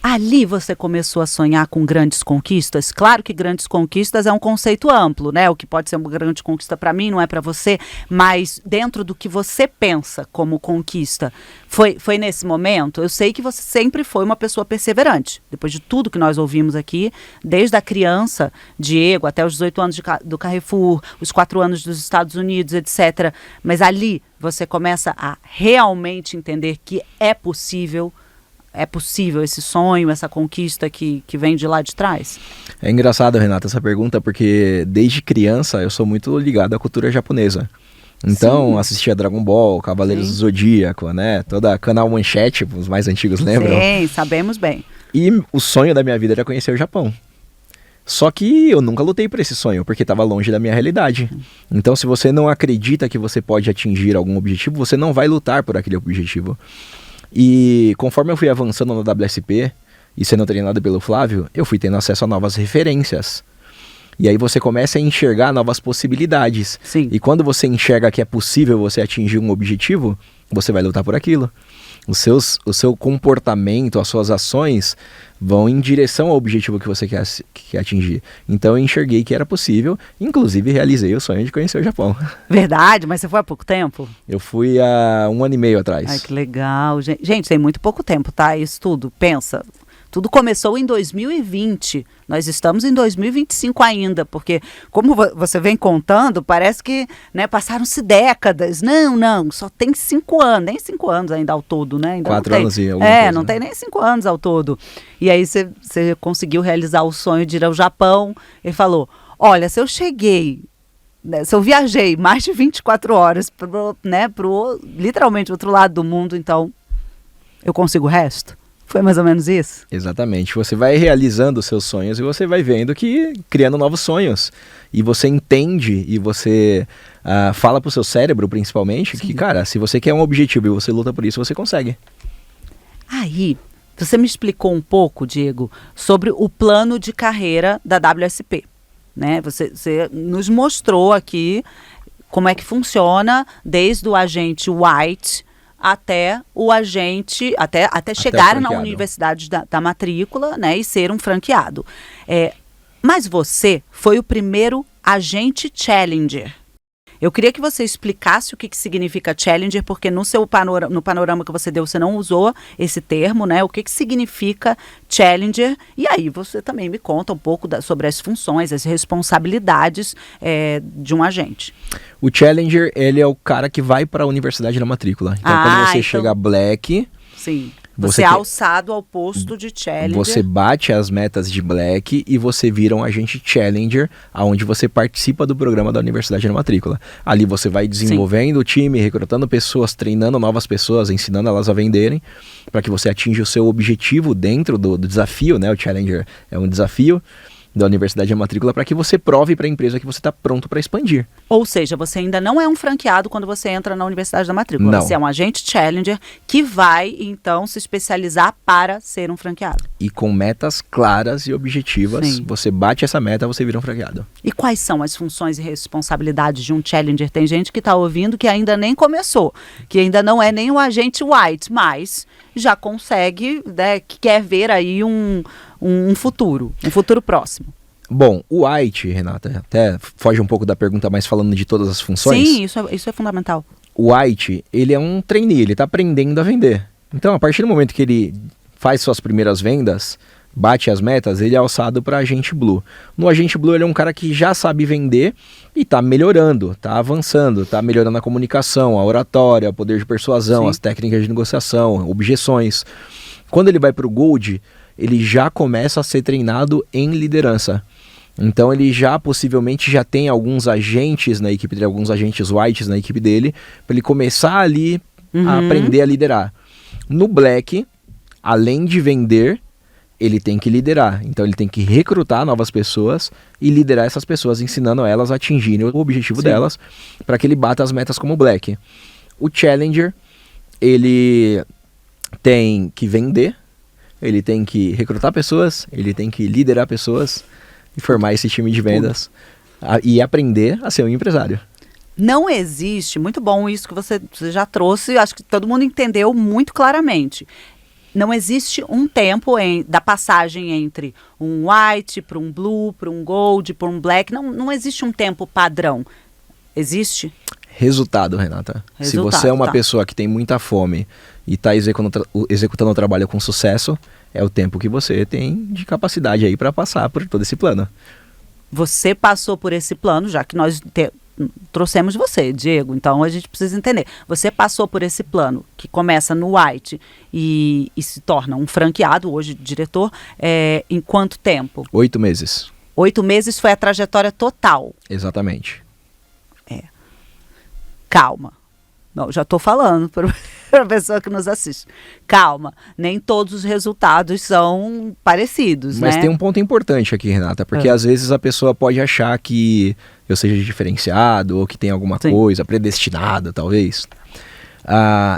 Ali você começou a sonhar com grandes conquistas? Claro que grandes conquistas é um conceito amplo, né? O que pode ser uma grande conquista para mim não é para você, mas dentro do que você pensa como conquista, foi nesse momento? Eu sei que você sempre foi uma pessoa perseverante, depois de tudo que nós ouvimos aqui, desde a criança, Diego, até os 18 anos do Carrefour, os 4 anos dos Estados Unidos, etc. Mas ali você começa a realmente entender que é possível esse sonho, essa conquista que vem de lá de trás? É engraçado, Renata, essa pergunta, porque desde criança eu sou muito ligado à cultura japonesa. Então, sim, assistia Dragon Ball, Cavaleiros do Zodíaco, né? Toda Canal Manchete, os mais antigos lembram? Sim, sabemos bem. E o sonho da minha vida era conhecer o Japão. Só que eu nunca lutei por esse sonho, porque estava longe da minha realidade. Então, se você não acredita que você pode atingir algum objetivo, você não vai lutar por aquele objetivo. E conforme eu fui avançando na WSP e sendo treinado pelo Flávio, eu fui tendo acesso a novas referências. E aí você começa a enxergar novas possibilidades. Sim. E quando você enxerga que é possível você atingir um objetivo, você vai lutar por aquilo. O seu comportamento, as suas ações vão em direção ao objetivo que você quer atingir. Então eu enxerguei que era possível, inclusive realizei o sonho de conhecer o Japão. Verdade, mas você foi há pouco tempo? Eu fui há 1 ano e meio atrás. Ai, que legal. Gente, tem muito pouco tempo, tá? Isso tudo, pensa. Tudo começou em 2020, nós estamos em 2025 ainda, porque como você vem contando, parece que, né, passaram-se décadas. Não, só tem 5 anos, nem 5 anos ainda ao todo, né? Ainda 4 anos e alguma coisa, não né? tem nem 5 anos ao todo. E aí você conseguiu realizar o sonho de ir ao Japão e falou, olha, se eu viajei mais de 24 horas pro literalmente outro lado do mundo, então eu consigo o resto? Foi mais ou menos isso? Exatamente. Você vai realizando os seus sonhos e você vai vendo que criando novos sonhos. E você entende e você fala pro seu cérebro, principalmente, sim, que, cara, se você quer um objetivo e você luta por isso, você consegue. Aí, você me explicou um pouco, Diego, sobre o plano de carreira da WSP. Né? Você nos mostrou aqui como é que funciona desde o agente White até o agente, até chegar na universidade da matrícula, né, e ser um franqueado. Mas você foi o primeiro agente Challenger. Eu queria que você explicasse o que significa Challenger, porque no panorama que você deu, você não usou esse termo, né? O que significa Challenger? E aí você também me conta um pouco sobre as funções, as responsabilidades de um agente. O Challenger, ele é o cara que vai para a universidade na matrícula. Então, quando você chega Black, sim, Você é alçado ao posto de Challenger. Você bate as metas de Black e você vira um agente Challenger, onde você participa do programa da Universidade na Matrícula. Ali você vai desenvolvendo o time, recrutando pessoas, treinando novas pessoas, ensinando elas a venderem, para que você atinja o seu objetivo dentro do desafio, né? O Challenger é um desafio da Universidade de Matrícula para que você prove para a empresa que você está pronto para expandir. Ou seja, você ainda não é um franqueado quando você entra na Universidade da Matrícula. Não. Você é um agente Challenger que vai, então, se especializar para ser um franqueado. E com metas claras e objetivas, você bate essa meta, você vira um franqueado. E quais são as funções e responsabilidades de um Challenger? Tem gente que está ouvindo que ainda nem começou, que ainda não é nem o agente White, mas já consegue, né, que quer ver aí um futuro próximo. Bom, o White, Renata, até foge um pouco da pergunta, mas falando de todas as funções. Sim, isso é fundamental. O White, ele é um trainee, ele está aprendendo a vender. Então, a partir do momento que ele faz suas primeiras vendas, bate as metas, ele é alçado para agente Blue. No agente Blue, ele é um cara que já sabe vender e está melhorando, está avançando, está melhorando a comunicação, a oratória, o poder de persuasão, as técnicas de negociação, objeções. Quando ele vai para o Gold, ele já começa a ser treinado em liderança. Então ele já possivelmente já tem alguns agentes na equipe dele, alguns agentes Whites na equipe dele, para ele começar ali a aprender a liderar. No Black, além de vender, ele tem que liderar. Então ele tem que recrutar novas pessoas e liderar essas pessoas, ensinando elas a atingirem o objetivo delas, para que ele bata as metas como Black. O Challenger, ele tem que vender, ele tem que recrutar pessoas, ele tem que liderar pessoas e formar esse time de vendas e aprender a ser um empresário. Não existe, muito bom isso que você já trouxe, acho que todo mundo entendeu muito claramente. Não existe um tempo da passagem entre um white para um blue, para um gold, para um black, não existe um tempo padrão. Existe? Resultado, Renata. Se você é uma pessoa que tem muita fome e está executando o trabalho com sucesso, é o tempo que você tem de capacidade aí para passar por todo esse plano. Você passou por esse plano, já que nós trouxemos você, Diego, então a gente precisa entender. Você passou por esse plano, que começa no white e se torna um franqueado, hoje diretor, em quanto tempo? 8 meses. 8 meses foi a trajetória total. Exatamente. Calma. Não, já estou falando para a pessoa que nos assiste. Calma, nem todos os resultados são parecidos, Mas né? tem um ponto importante aqui, Renata, porque às vezes a pessoa pode achar que eu seja diferenciado ou que tem alguma coisa predestinada, talvez.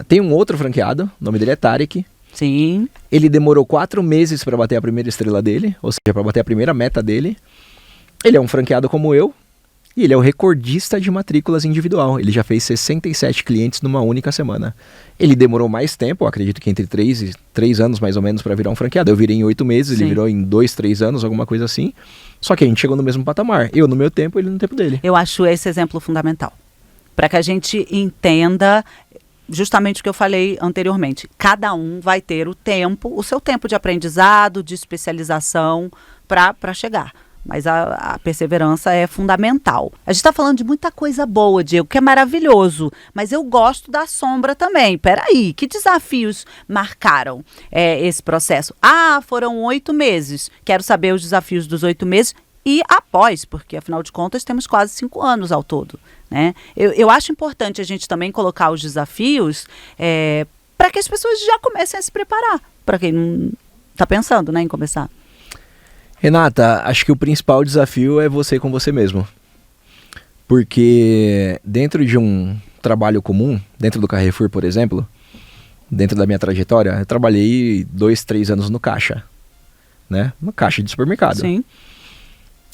Tem um outro franqueado, o nome dele é Tarek. Sim. Ele demorou 4 meses para bater a primeira estrela dele, ou seja, para bater a primeira meta dele. Ele é um franqueado como eu. E ele é o recordista de matrículas individual. Ele já fez 67 clientes numa única semana. Ele demorou mais tempo, acredito que entre 3 anos mais ou menos, para virar um franqueado. Eu virei em 8 meses, ele virou em 2, 3 anos, alguma coisa assim. Só que a gente chegou no mesmo patamar. Eu no meu tempo, ele no tempo dele. Eu acho esse exemplo fundamental. Para que a gente entenda justamente o que eu falei anteriormente. Cada um vai ter o seu tempo de aprendizado, de especialização para chegar. Mas a perseverança é fundamental. A gente está falando de muita coisa boa, Diego, que é maravilhoso. Mas eu gosto da sombra também. Peraí, que desafios marcaram esse processo? Foram 8 meses. Quero saber os desafios dos 8 meses e após, porque afinal de contas temos quase 5 anos ao todo, né? Eu acho importante a gente também colocar os desafios para que as pessoas já comecem a se preparar. Para quem não está pensando, né, em começar. Renata, acho que o principal desafio é você com você mesmo. Porque dentro de um trabalho comum, dentro do Carrefour, por exemplo, dentro da minha trajetória, eu trabalhei 2, 3 anos no caixa, né? No caixa de supermercado. Sim.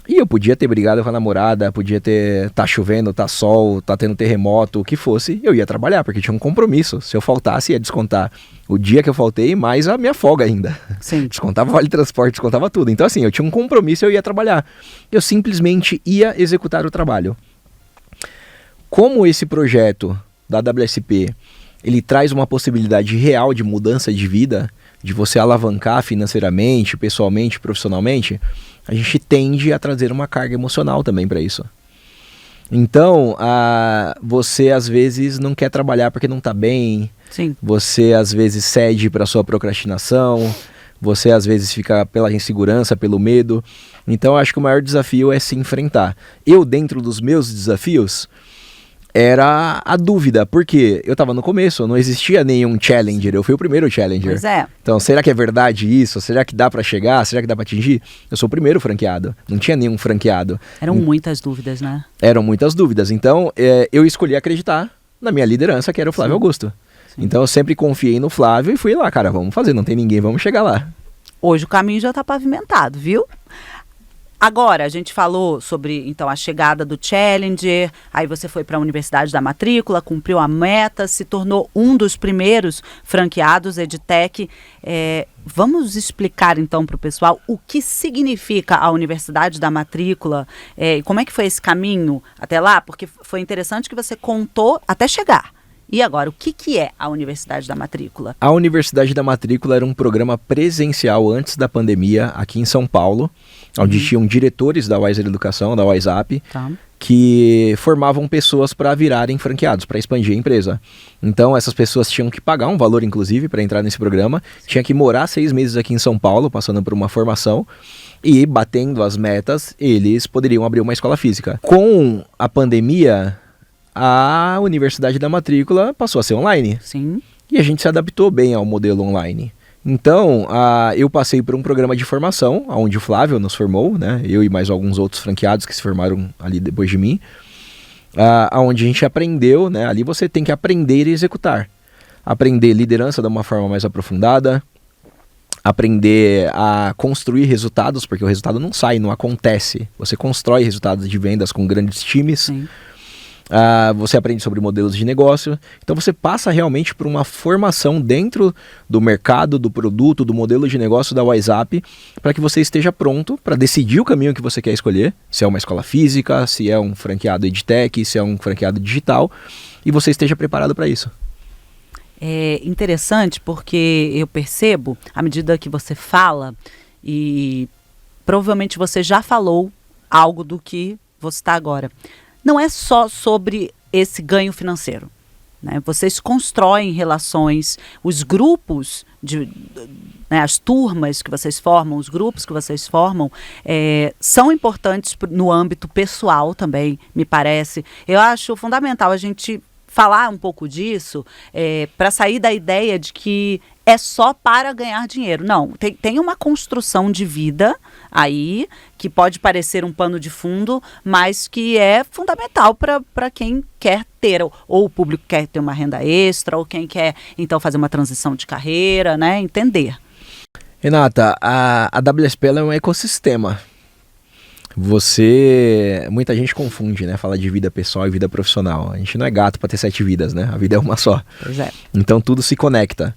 E eu podia ter brigado com a namorada, podia ter... Tá chovendo, tá sol, tá tendo terremoto, o que fosse, eu ia trabalhar, porque tinha um compromisso. Se eu faltasse, ia descontar o dia que eu faltei, mais a minha folga ainda. Sim. Descontava vale transporte, descontava tudo. Então assim, eu tinha um compromisso, eu ia trabalhar. Eu simplesmente ia executar o trabalho. Como esse projeto da WSP, ele traz uma possibilidade real de mudança de vida, de você alavancar financeiramente, pessoalmente, profissionalmente, a gente tende a trazer uma carga emocional também para isso. Então, você às vezes não quer trabalhar porque não está bem, Sim. Você às vezes cede para sua procrastinação, você às vezes fica pela insegurança, pelo medo. Então eu acho que o maior desafio é se enfrentar. Eu, dentro dos meus desafios, era a dúvida, porque eu tava no começo, não existia nenhum challenger, eu fui o primeiro challenger. Pois é. Então, será que é verdade isso? Será que dá pra chegar? Será que dá pra atingir? Eu sou o primeiro franqueado, não tinha nenhum franqueado. Eram muitas dúvidas, né? Eram muitas dúvidas, então eu escolhi acreditar na minha liderança, que era o Flávio Augusto. Então eu sempre confiei no Flávio e fui lá, cara, vamos fazer, não tem ninguém, vamos chegar lá. Hoje o caminho já tá pavimentado, viu? Agora, a gente falou sobre, então, a chegada do Challenger, aí você foi para a Universidade da Matrícula, cumpriu a meta, se tornou um dos primeiros franqueados EdTech. Vamos explicar, então, para o pessoal o que significa a Universidade da Matrícula e como é que foi esse caminho até lá, porque foi interessante que você contou até chegar. E agora, o que é a Universidade da Matrícula? A Universidade da Matrícula era um programa presencial antes da pandemia aqui em São Paulo, onde tinham diretores da Wiser Educação, da WhatsApp, que formavam pessoas para virarem franqueados, para expandir a empresa. Então essas pessoas tinham que pagar um valor, inclusive, para entrar nesse programa, tinha que morar 6 meses aqui em São Paulo, passando por uma formação, e batendo as metas, eles poderiam abrir uma escola física. Com a pandemia, a Universidade da Matrícula passou a ser online. Sim. E a gente se adaptou bem ao modelo online. Então, eu passei por um programa de formação, onde o Flávio nos formou, né? Eu e mais alguns outros franqueados que se formaram ali depois de mim, onde a gente aprendeu, né? Ali você tem que aprender e executar. Aprender liderança de uma forma mais aprofundada, aprender a construir resultados, porque o resultado não sai, não acontece. Você constrói resultados de vendas com grandes times. Sim. Você aprende sobre modelos de negócio. Então você passa realmente por uma formação dentro do mercado, do produto, do modelo de negócio da WhatsApp, para que você esteja pronto para decidir o caminho que você quer escolher, se é uma escola física, se é um franqueado EdTech, se é um franqueado digital, e você esteja preparado para isso. É interessante porque eu percebo, à medida que você fala, e provavelmente você já falou algo do que você está agora. Não é só sobre esse ganho financeiro, né? Vocês constroem relações, os grupos, as turmas que vocês formam, os grupos que vocês formam, são importantes no âmbito pessoal também, me parece. Eu acho fundamental a gente falar um pouco disso, para sair da ideia de que é só para ganhar dinheiro. Não, tem uma construção de vida aí, que pode parecer um pano de fundo, mas que é fundamental para quem quer ter, ou o público quer ter uma renda extra, ou quem quer, então, fazer uma transição de carreira, né? Entender. Renata, a WSP é um ecossistema. Muita gente confunde, né? Fala de vida pessoal e vida profissional. A gente não é gato para ter 7 vidas, né? A vida é uma só. Pois é. Então tudo se conecta.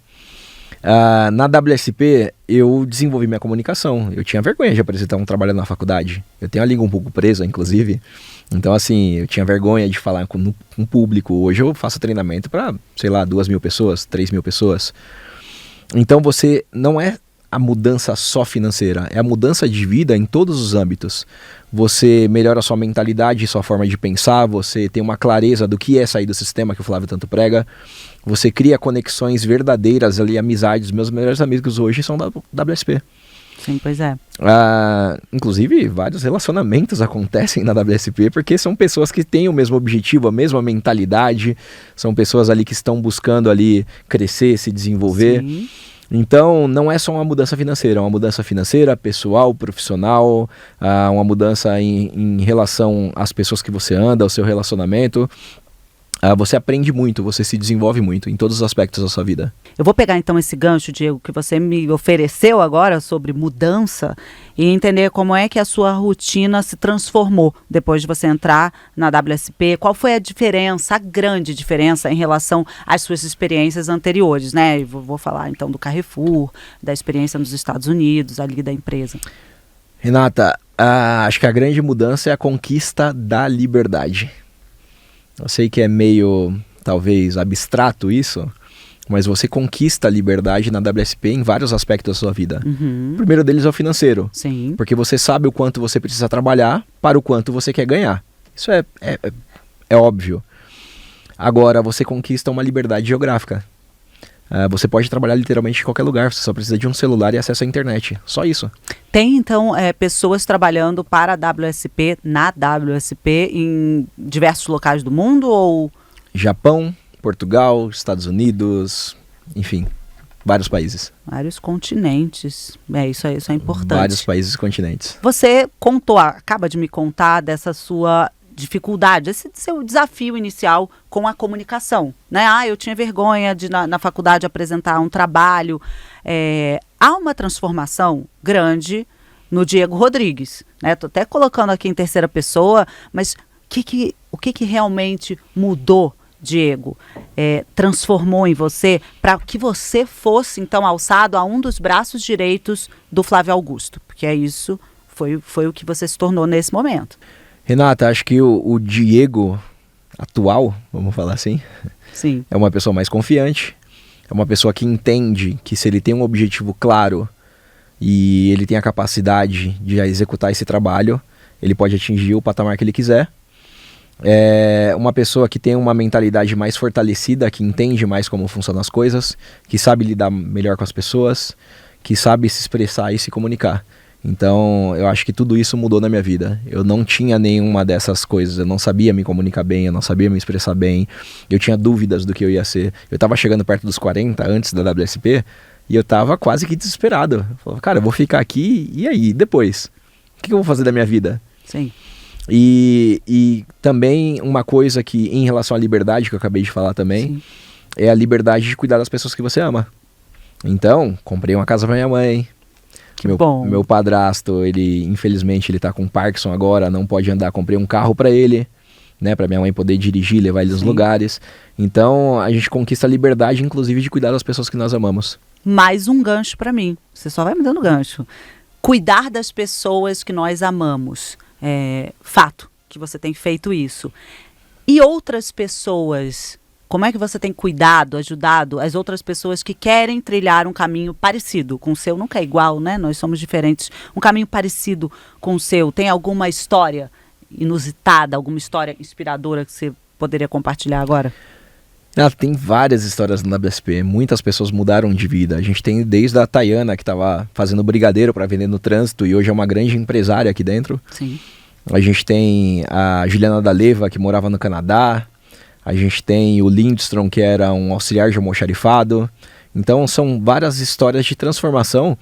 Na WSP, eu desenvolvi minha comunicação. Eu tinha vergonha de apresentar um trabalho na faculdade. Eu tenho a língua um pouco presa, inclusive. Então, assim, eu tinha vergonha de falar com público. Hoje eu faço treinamento para, 2.000 pessoas, 3.000 pessoas. Então, você não é a mudança só financeira, é a mudança de vida em todos os âmbitos. Você melhora a sua mentalidade, sua forma de pensar, você tem uma clareza do que é sair do sistema que o Flávio tanto prega. Você cria conexões verdadeiras ali, amizades. Meus melhores amigos hoje são da WSP. Sim, pois é. Inclusive, vários relacionamentos acontecem na WSP, porque são pessoas que têm o mesmo objetivo, a mesma mentalidade. São pessoas ali que estão buscando ali crescer, se desenvolver. Sim. Então, não é só uma mudança financeira, é uma mudança financeira, pessoal, profissional, uma mudança em relação às pessoas que você anda, ao seu relacionamento. Você aprende muito, você se desenvolve muito em todos os aspectos da sua vida. Eu vou pegar então esse gancho, Diego, que você me ofereceu agora sobre mudança e entender como é que a sua rotina se transformou depois de você entrar na WSP. Qual foi a diferença, a grande diferença em relação às suas experiências anteriores, né? Eu vou falar então do Carrefour, da experiência nos Estados Unidos, ali da empresa. Renata, acho que a grande mudança é a conquista da liberdade. Eu sei que é meio, talvez, abstrato isso, mas você conquista a liberdade na WSP em vários aspectos da sua vida. O primeiro deles é o financeiro. Sim. Porque você sabe o quanto você precisa trabalhar para o quanto você quer ganhar. Isso é óbvio. Agora, você conquista uma liberdade geográfica. Você pode trabalhar literalmente em qualquer lugar, você só precisa de um celular e acesso à internet, só isso. Tem, então, pessoas trabalhando para a WSP, na WSP, em diversos locais do mundo, ou... Japão, Portugal, Estados Unidos, enfim, vários países. Vários continentes, isso é importante. Vários países e continentes. Você acaba de me contar dessa sua dificuldade, esse seu desafio inicial com a comunicação, né? Eu tinha vergonha de na faculdade apresentar um trabalho. Há uma transformação grande no Diego Rodrigues, né? Estou até colocando aqui em terceira pessoa, mas o que realmente mudou, Diego, transformou em você para que você fosse, então, alçado a um dos braços direitos do Flávio Augusto? Porque isso foi o que você se tornou nesse momento. Renata, acho que o Diego atual, vamos falar assim, Sim. É uma pessoa mais confiante, é uma pessoa que entende que se ele tem um objetivo claro e ele tem a capacidade de executar esse trabalho, ele pode atingir o patamar que ele quiser. É uma pessoa que tem uma mentalidade mais fortalecida, que entende mais como funcionam as coisas, que sabe lidar melhor com as pessoas, que sabe se expressar e se comunicar. Então, eu acho que tudo isso mudou na minha vida. Eu não tinha nenhuma dessas coisas. Eu não sabia me comunicar bem, eu não sabia me expressar bem. Eu tinha dúvidas do que eu ia ser. Eu estava chegando perto dos 40, antes da WSP, e eu estava quase que desesperado. Eu falava, cara, eu vou ficar aqui, e aí, depois? O que eu vou fazer da minha vida? Sim. E também uma coisa que, em relação à liberdade, que eu acabei de falar também, sim, é a liberdade de cuidar das pessoas que você ama. Então, comprei uma casa pra minha mãe. Meu padrasto, infelizmente, ele tá com Parkinson agora, não pode andar. Comprei um carro pra ele, né, pra minha mãe poder dirigir, levar ele nos lugares. Então, a gente conquista a liberdade, inclusive, de cuidar das pessoas que nós amamos. Mais um gancho pra mim. Você só vai me dando gancho. Cuidar das pessoas que nós amamos. Fato que você tem feito isso. E outras pessoas, como é que você tem cuidado, ajudado as outras pessoas que querem trilhar um caminho parecido com o seu? Nunca é igual, né? Nós somos diferentes. Um caminho parecido com o seu. Tem alguma história inusitada, alguma história inspiradora que você poderia compartilhar agora? Tem várias histórias na WSP, muitas pessoas mudaram de vida. A gente tem desde a Tayana, que estava fazendo brigadeiro para vender no trânsito e hoje é uma grande empresária aqui dentro. Sim. A gente tem a Juliana D'Aleva, que morava no Canadá. A gente tem o Lindstrom, que era um auxiliar de almoxarifado. Então são várias histórias de transformação.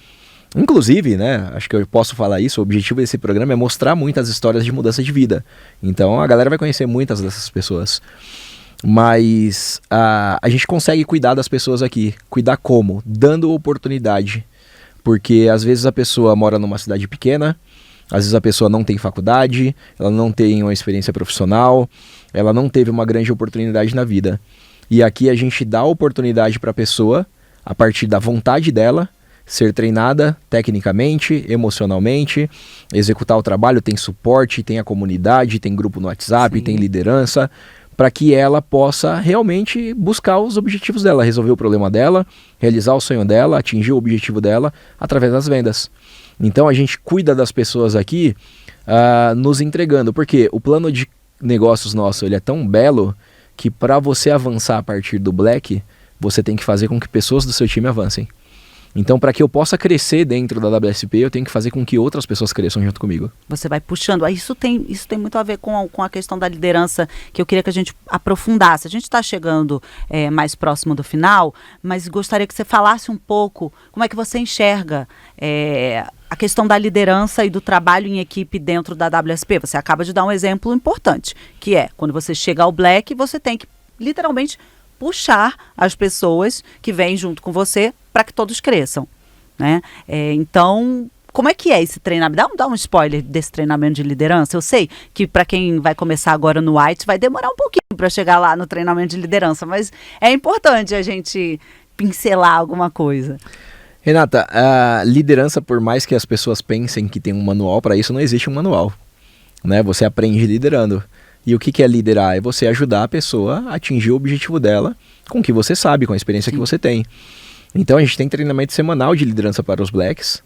Inclusive, né, acho que eu posso falar isso, o objetivo desse programa é mostrar muitas histórias de mudança de vida. Então a galera vai conhecer muitas dessas pessoas. Mas a gente consegue cuidar das pessoas aqui. Cuidar como? Dando oportunidade. Porque às vezes a pessoa mora numa cidade pequena, às vezes a pessoa não tem faculdade, ela não tem uma experiência profissional, ela não teve uma grande oportunidade na vida. E aqui a gente dá oportunidade para a pessoa, a partir da vontade dela, ser treinada tecnicamente, emocionalmente, executar o trabalho, tem suporte, tem a comunidade, tem grupo no WhatsApp, sim, tem liderança, para que ela possa realmente buscar os objetivos dela, resolver o problema dela, realizar o sonho dela, atingir o objetivo dela através das vendas. Então a gente cuida das pessoas aqui nos entregando, porque o plano de negócios nosso ele é tão belo que para você avançar a partir do Black, você tem que fazer com que pessoas do seu time avancem. Então, para que eu possa crescer dentro da WSP, eu tenho que fazer com que outras pessoas cresçam junto comigo. Você vai puxando. Isso tem muito a ver com a questão da liderança, que eu queria que a gente aprofundasse. A gente está chegando mais próximo do final, mas gostaria que você falasse um pouco como é que você enxerga a questão da liderança e do trabalho em equipe dentro da WSP. Você acaba de dar um exemplo importante, que é, quando você chega ao Black, você tem que, literalmente, puxar as pessoas que vêm junto com você para que todos cresçam, né? Então, como é que é esse treinamento? Dá um spoiler desse treinamento de liderança. Eu sei que para quem vai começar agora no White vai demorar um pouquinho para chegar lá no treinamento de liderança, mas é importante a gente pincelar alguma coisa. Renata, a liderança, por mais que as pessoas pensem que tem um manual para isso, não existe um manual, né? Você aprende liderando. E o que é liderar? É você ajudar a pessoa a atingir o objetivo dela com o que você sabe, com a experiência Sim. que você tem. Então a gente tem treinamento semanal de liderança para os Blacks,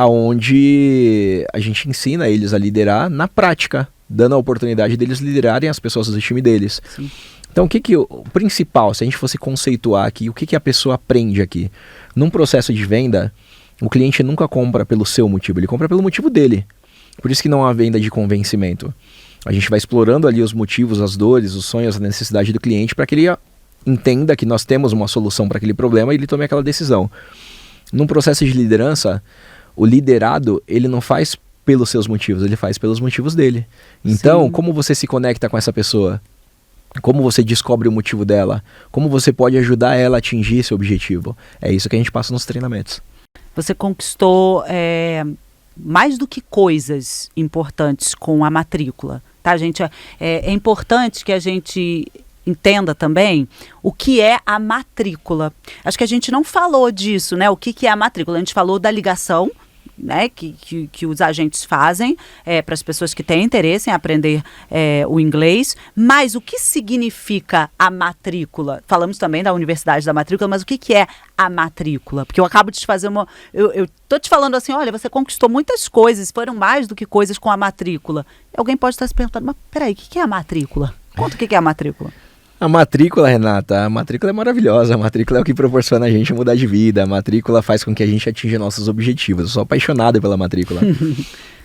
onde a gente ensina eles a liderar na prática, dando a oportunidade deles liderarem as pessoas do time deles. Sim. Então, o principal, se a gente fosse conceituar aqui, o que a pessoa aprende aqui? Num processo de venda, o cliente nunca compra pelo seu motivo, ele compra pelo motivo dele. Por isso que não há venda de convencimento. A gente vai explorando ali os motivos, as dores, os sonhos, a necessidade do cliente para que ele entenda que nós temos uma solução para aquele problema e ele tome aquela decisão. Num processo de liderança, o liderado, ele não faz pelos seus motivos, ele faz pelos motivos dele. Então, como você se conecta com essa pessoa? Como você descobre o motivo dela? Como você pode ajudar ela a atingir esse objetivo? É isso que a gente passa nos treinamentos. Você conquistou mais do que coisas importantes com a matrícula, tá, gente? É importante que a gente entenda também o que é a matrícula. Acho que a gente não falou disso, né? O que é a matrícula? A gente falou da ligação, né, que os agentes fazem para as pessoas que têm interesse em aprender o inglês, mas o que significa a matrícula? Falamos também da Universidade da Matrícula, mas o que é a matrícula? Porque eu acabo de te fazer eu tô te falando assim, olha, você conquistou muitas coisas, foram mais do que coisas com a matrícula. Alguém pode estar se perguntando, mas peraí, o que é a matrícula? Conta o que é a matrícula. A matrícula, Renata, a matrícula é maravilhosa, a matrícula é o que proporciona a gente mudar de vida, a matrícula faz com que a gente atinja nossos objetivos, eu sou apaixonado pela matrícula.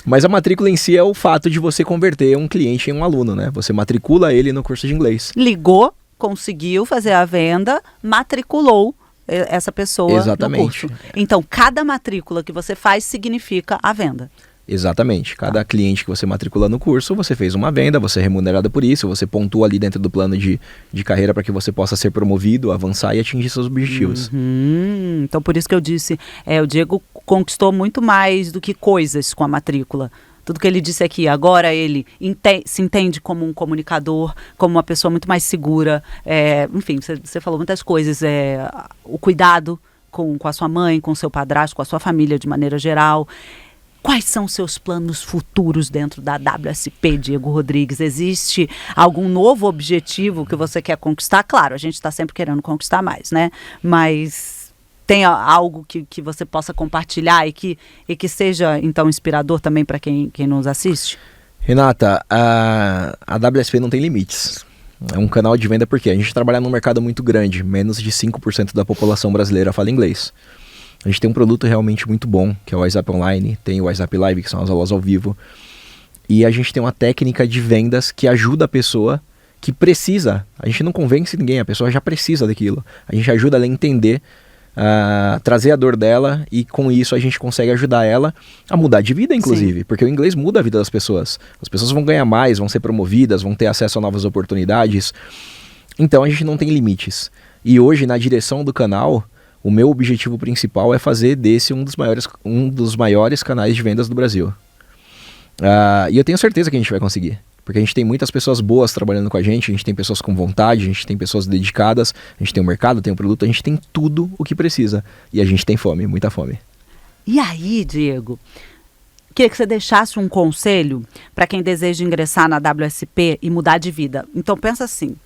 Mas a matrícula em si é o fato de você converter um cliente em um aluno, né? Você matricula ele no curso de inglês. Ligou, conseguiu fazer a venda, matriculou essa pessoa Exatamente. no curso. Então, cada matrícula que você faz significa a venda. Exatamente. Cada cliente que você matricula no curso, você fez uma venda, você é remunerado por isso, você pontua ali dentro do plano de carreira para que você possa ser promovido, avançar e atingir seus objetivos. Então, por isso que eu disse, o Diego conquistou muito mais do que coisas com a matrícula. Tudo que ele disse aqui, agora ele se entende como um comunicador, como uma pessoa muito mais segura. Enfim, você falou muitas coisas. O cuidado com a sua mãe, com o seu padrasto, com a sua família de maneira geral. Quais são os seus planos futuros dentro da WSP, Diego Rodrigues? Existe algum novo objetivo que você quer conquistar? Claro, a gente está sempre querendo conquistar mais, né? Mas tem algo que você possa compartilhar e que seja, então, inspirador também para quem nos assiste? Renata, a WSP não tem limites. É um canal de venda porque a gente trabalha num mercado muito grande. Menos de 5% da população brasileira fala inglês. A gente tem um produto realmente muito bom, que é o WhatsApp Online, tem o WhatsApp Live, que são as aulas ao vivo. E a gente tem uma técnica de vendas que ajuda a pessoa que precisa. A gente não convence ninguém, a pessoa já precisa daquilo. A gente ajuda ela a entender, trazer a dor dela e com isso a gente consegue ajudar ela a mudar de vida, inclusive. Sim. Porque o inglês muda a vida das pessoas. As pessoas vão ganhar mais, vão ser promovidas, vão ter acesso a novas oportunidades. Então a gente não tem limites. E hoje, na direção do canal, o meu objetivo principal é fazer desse um dos maiores canais de vendas do Brasil. E eu tenho certeza que a gente vai conseguir. Porque a gente tem muitas pessoas boas trabalhando com a gente tem pessoas com vontade, a gente tem pessoas dedicadas, a gente tem o mercado, tem o produto, a gente tem tudo o que precisa. E a gente tem fome, muita fome. E aí, Diego, queria que você deixasse um conselho para quem deseja ingressar na WSP e mudar de vida. Então pensa assim,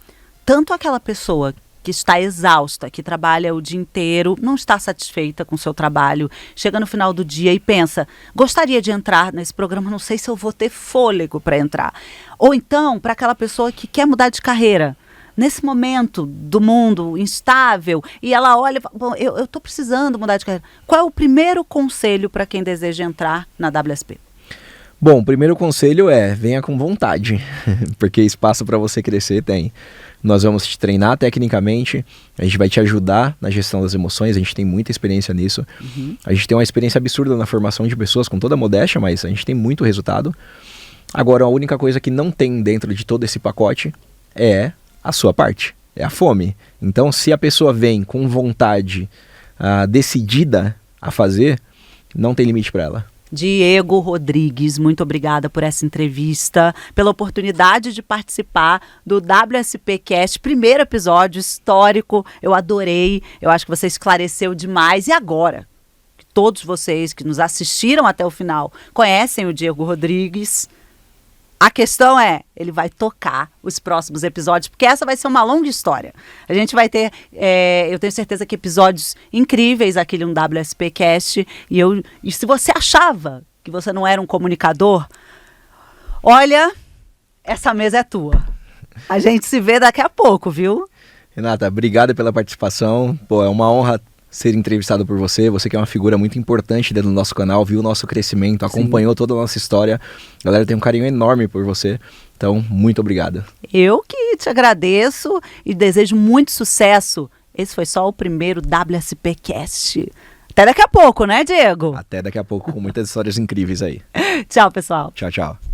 tanto aquela pessoa que está exausta, que trabalha o dia inteiro, não está satisfeita com o seu trabalho, chega no final do dia e pensa, gostaria de entrar nesse programa, não sei se eu vou ter fôlego para entrar. Ou então, para aquela pessoa que quer mudar de carreira, nesse momento do mundo instável, e ela olha e fala, bom, eu estou precisando mudar de carreira. Qual é o primeiro conselho para quem deseja entrar na WSP? Bom, o primeiro conselho venha com vontade, porque espaço para você crescer tem. Nós vamos te treinar tecnicamente, a gente vai te ajudar na gestão das emoções, a gente tem muita experiência nisso. A gente tem uma experiência absurda na formação de pessoas, com toda a modéstia, mas a gente tem muito resultado. Agora, a única coisa que não tem dentro de todo esse pacote é a sua parte, é a fome. Então, se a pessoa vem com vontade decidida a fazer, não tem limite para ela. Diego Rodrigues, muito obrigada por essa entrevista, pela oportunidade de participar do WSP Cast, primeiro episódio histórico, eu adorei, eu acho que você esclareceu demais. E agora, que todos vocês que nos assistiram até o final conhecem o Diego Rodrigues, a questão ele vai tocar os próximos episódios, porque essa vai ser uma longa história. A gente vai ter, eu tenho certeza que episódios incríveis aqui no WSP Cast, e se você achava que você não era um comunicador, olha, essa mesa é tua. A gente se vê daqui a pouco, viu? Renata, obrigado pela participação. Pô, é uma honra ser entrevistado por você. Você que é uma figura muito importante dentro do nosso canal, viu o nosso crescimento, acompanhou toda a nossa história. A galera tem um carinho enorme por você. Então, muito obrigado. Eu que te agradeço e desejo muito sucesso. Esse foi só o primeiro WSP Cast. Até daqui a pouco, né, Diego? Até daqui a pouco com muitas histórias incríveis aí. Tchau, pessoal. Tchau, tchau.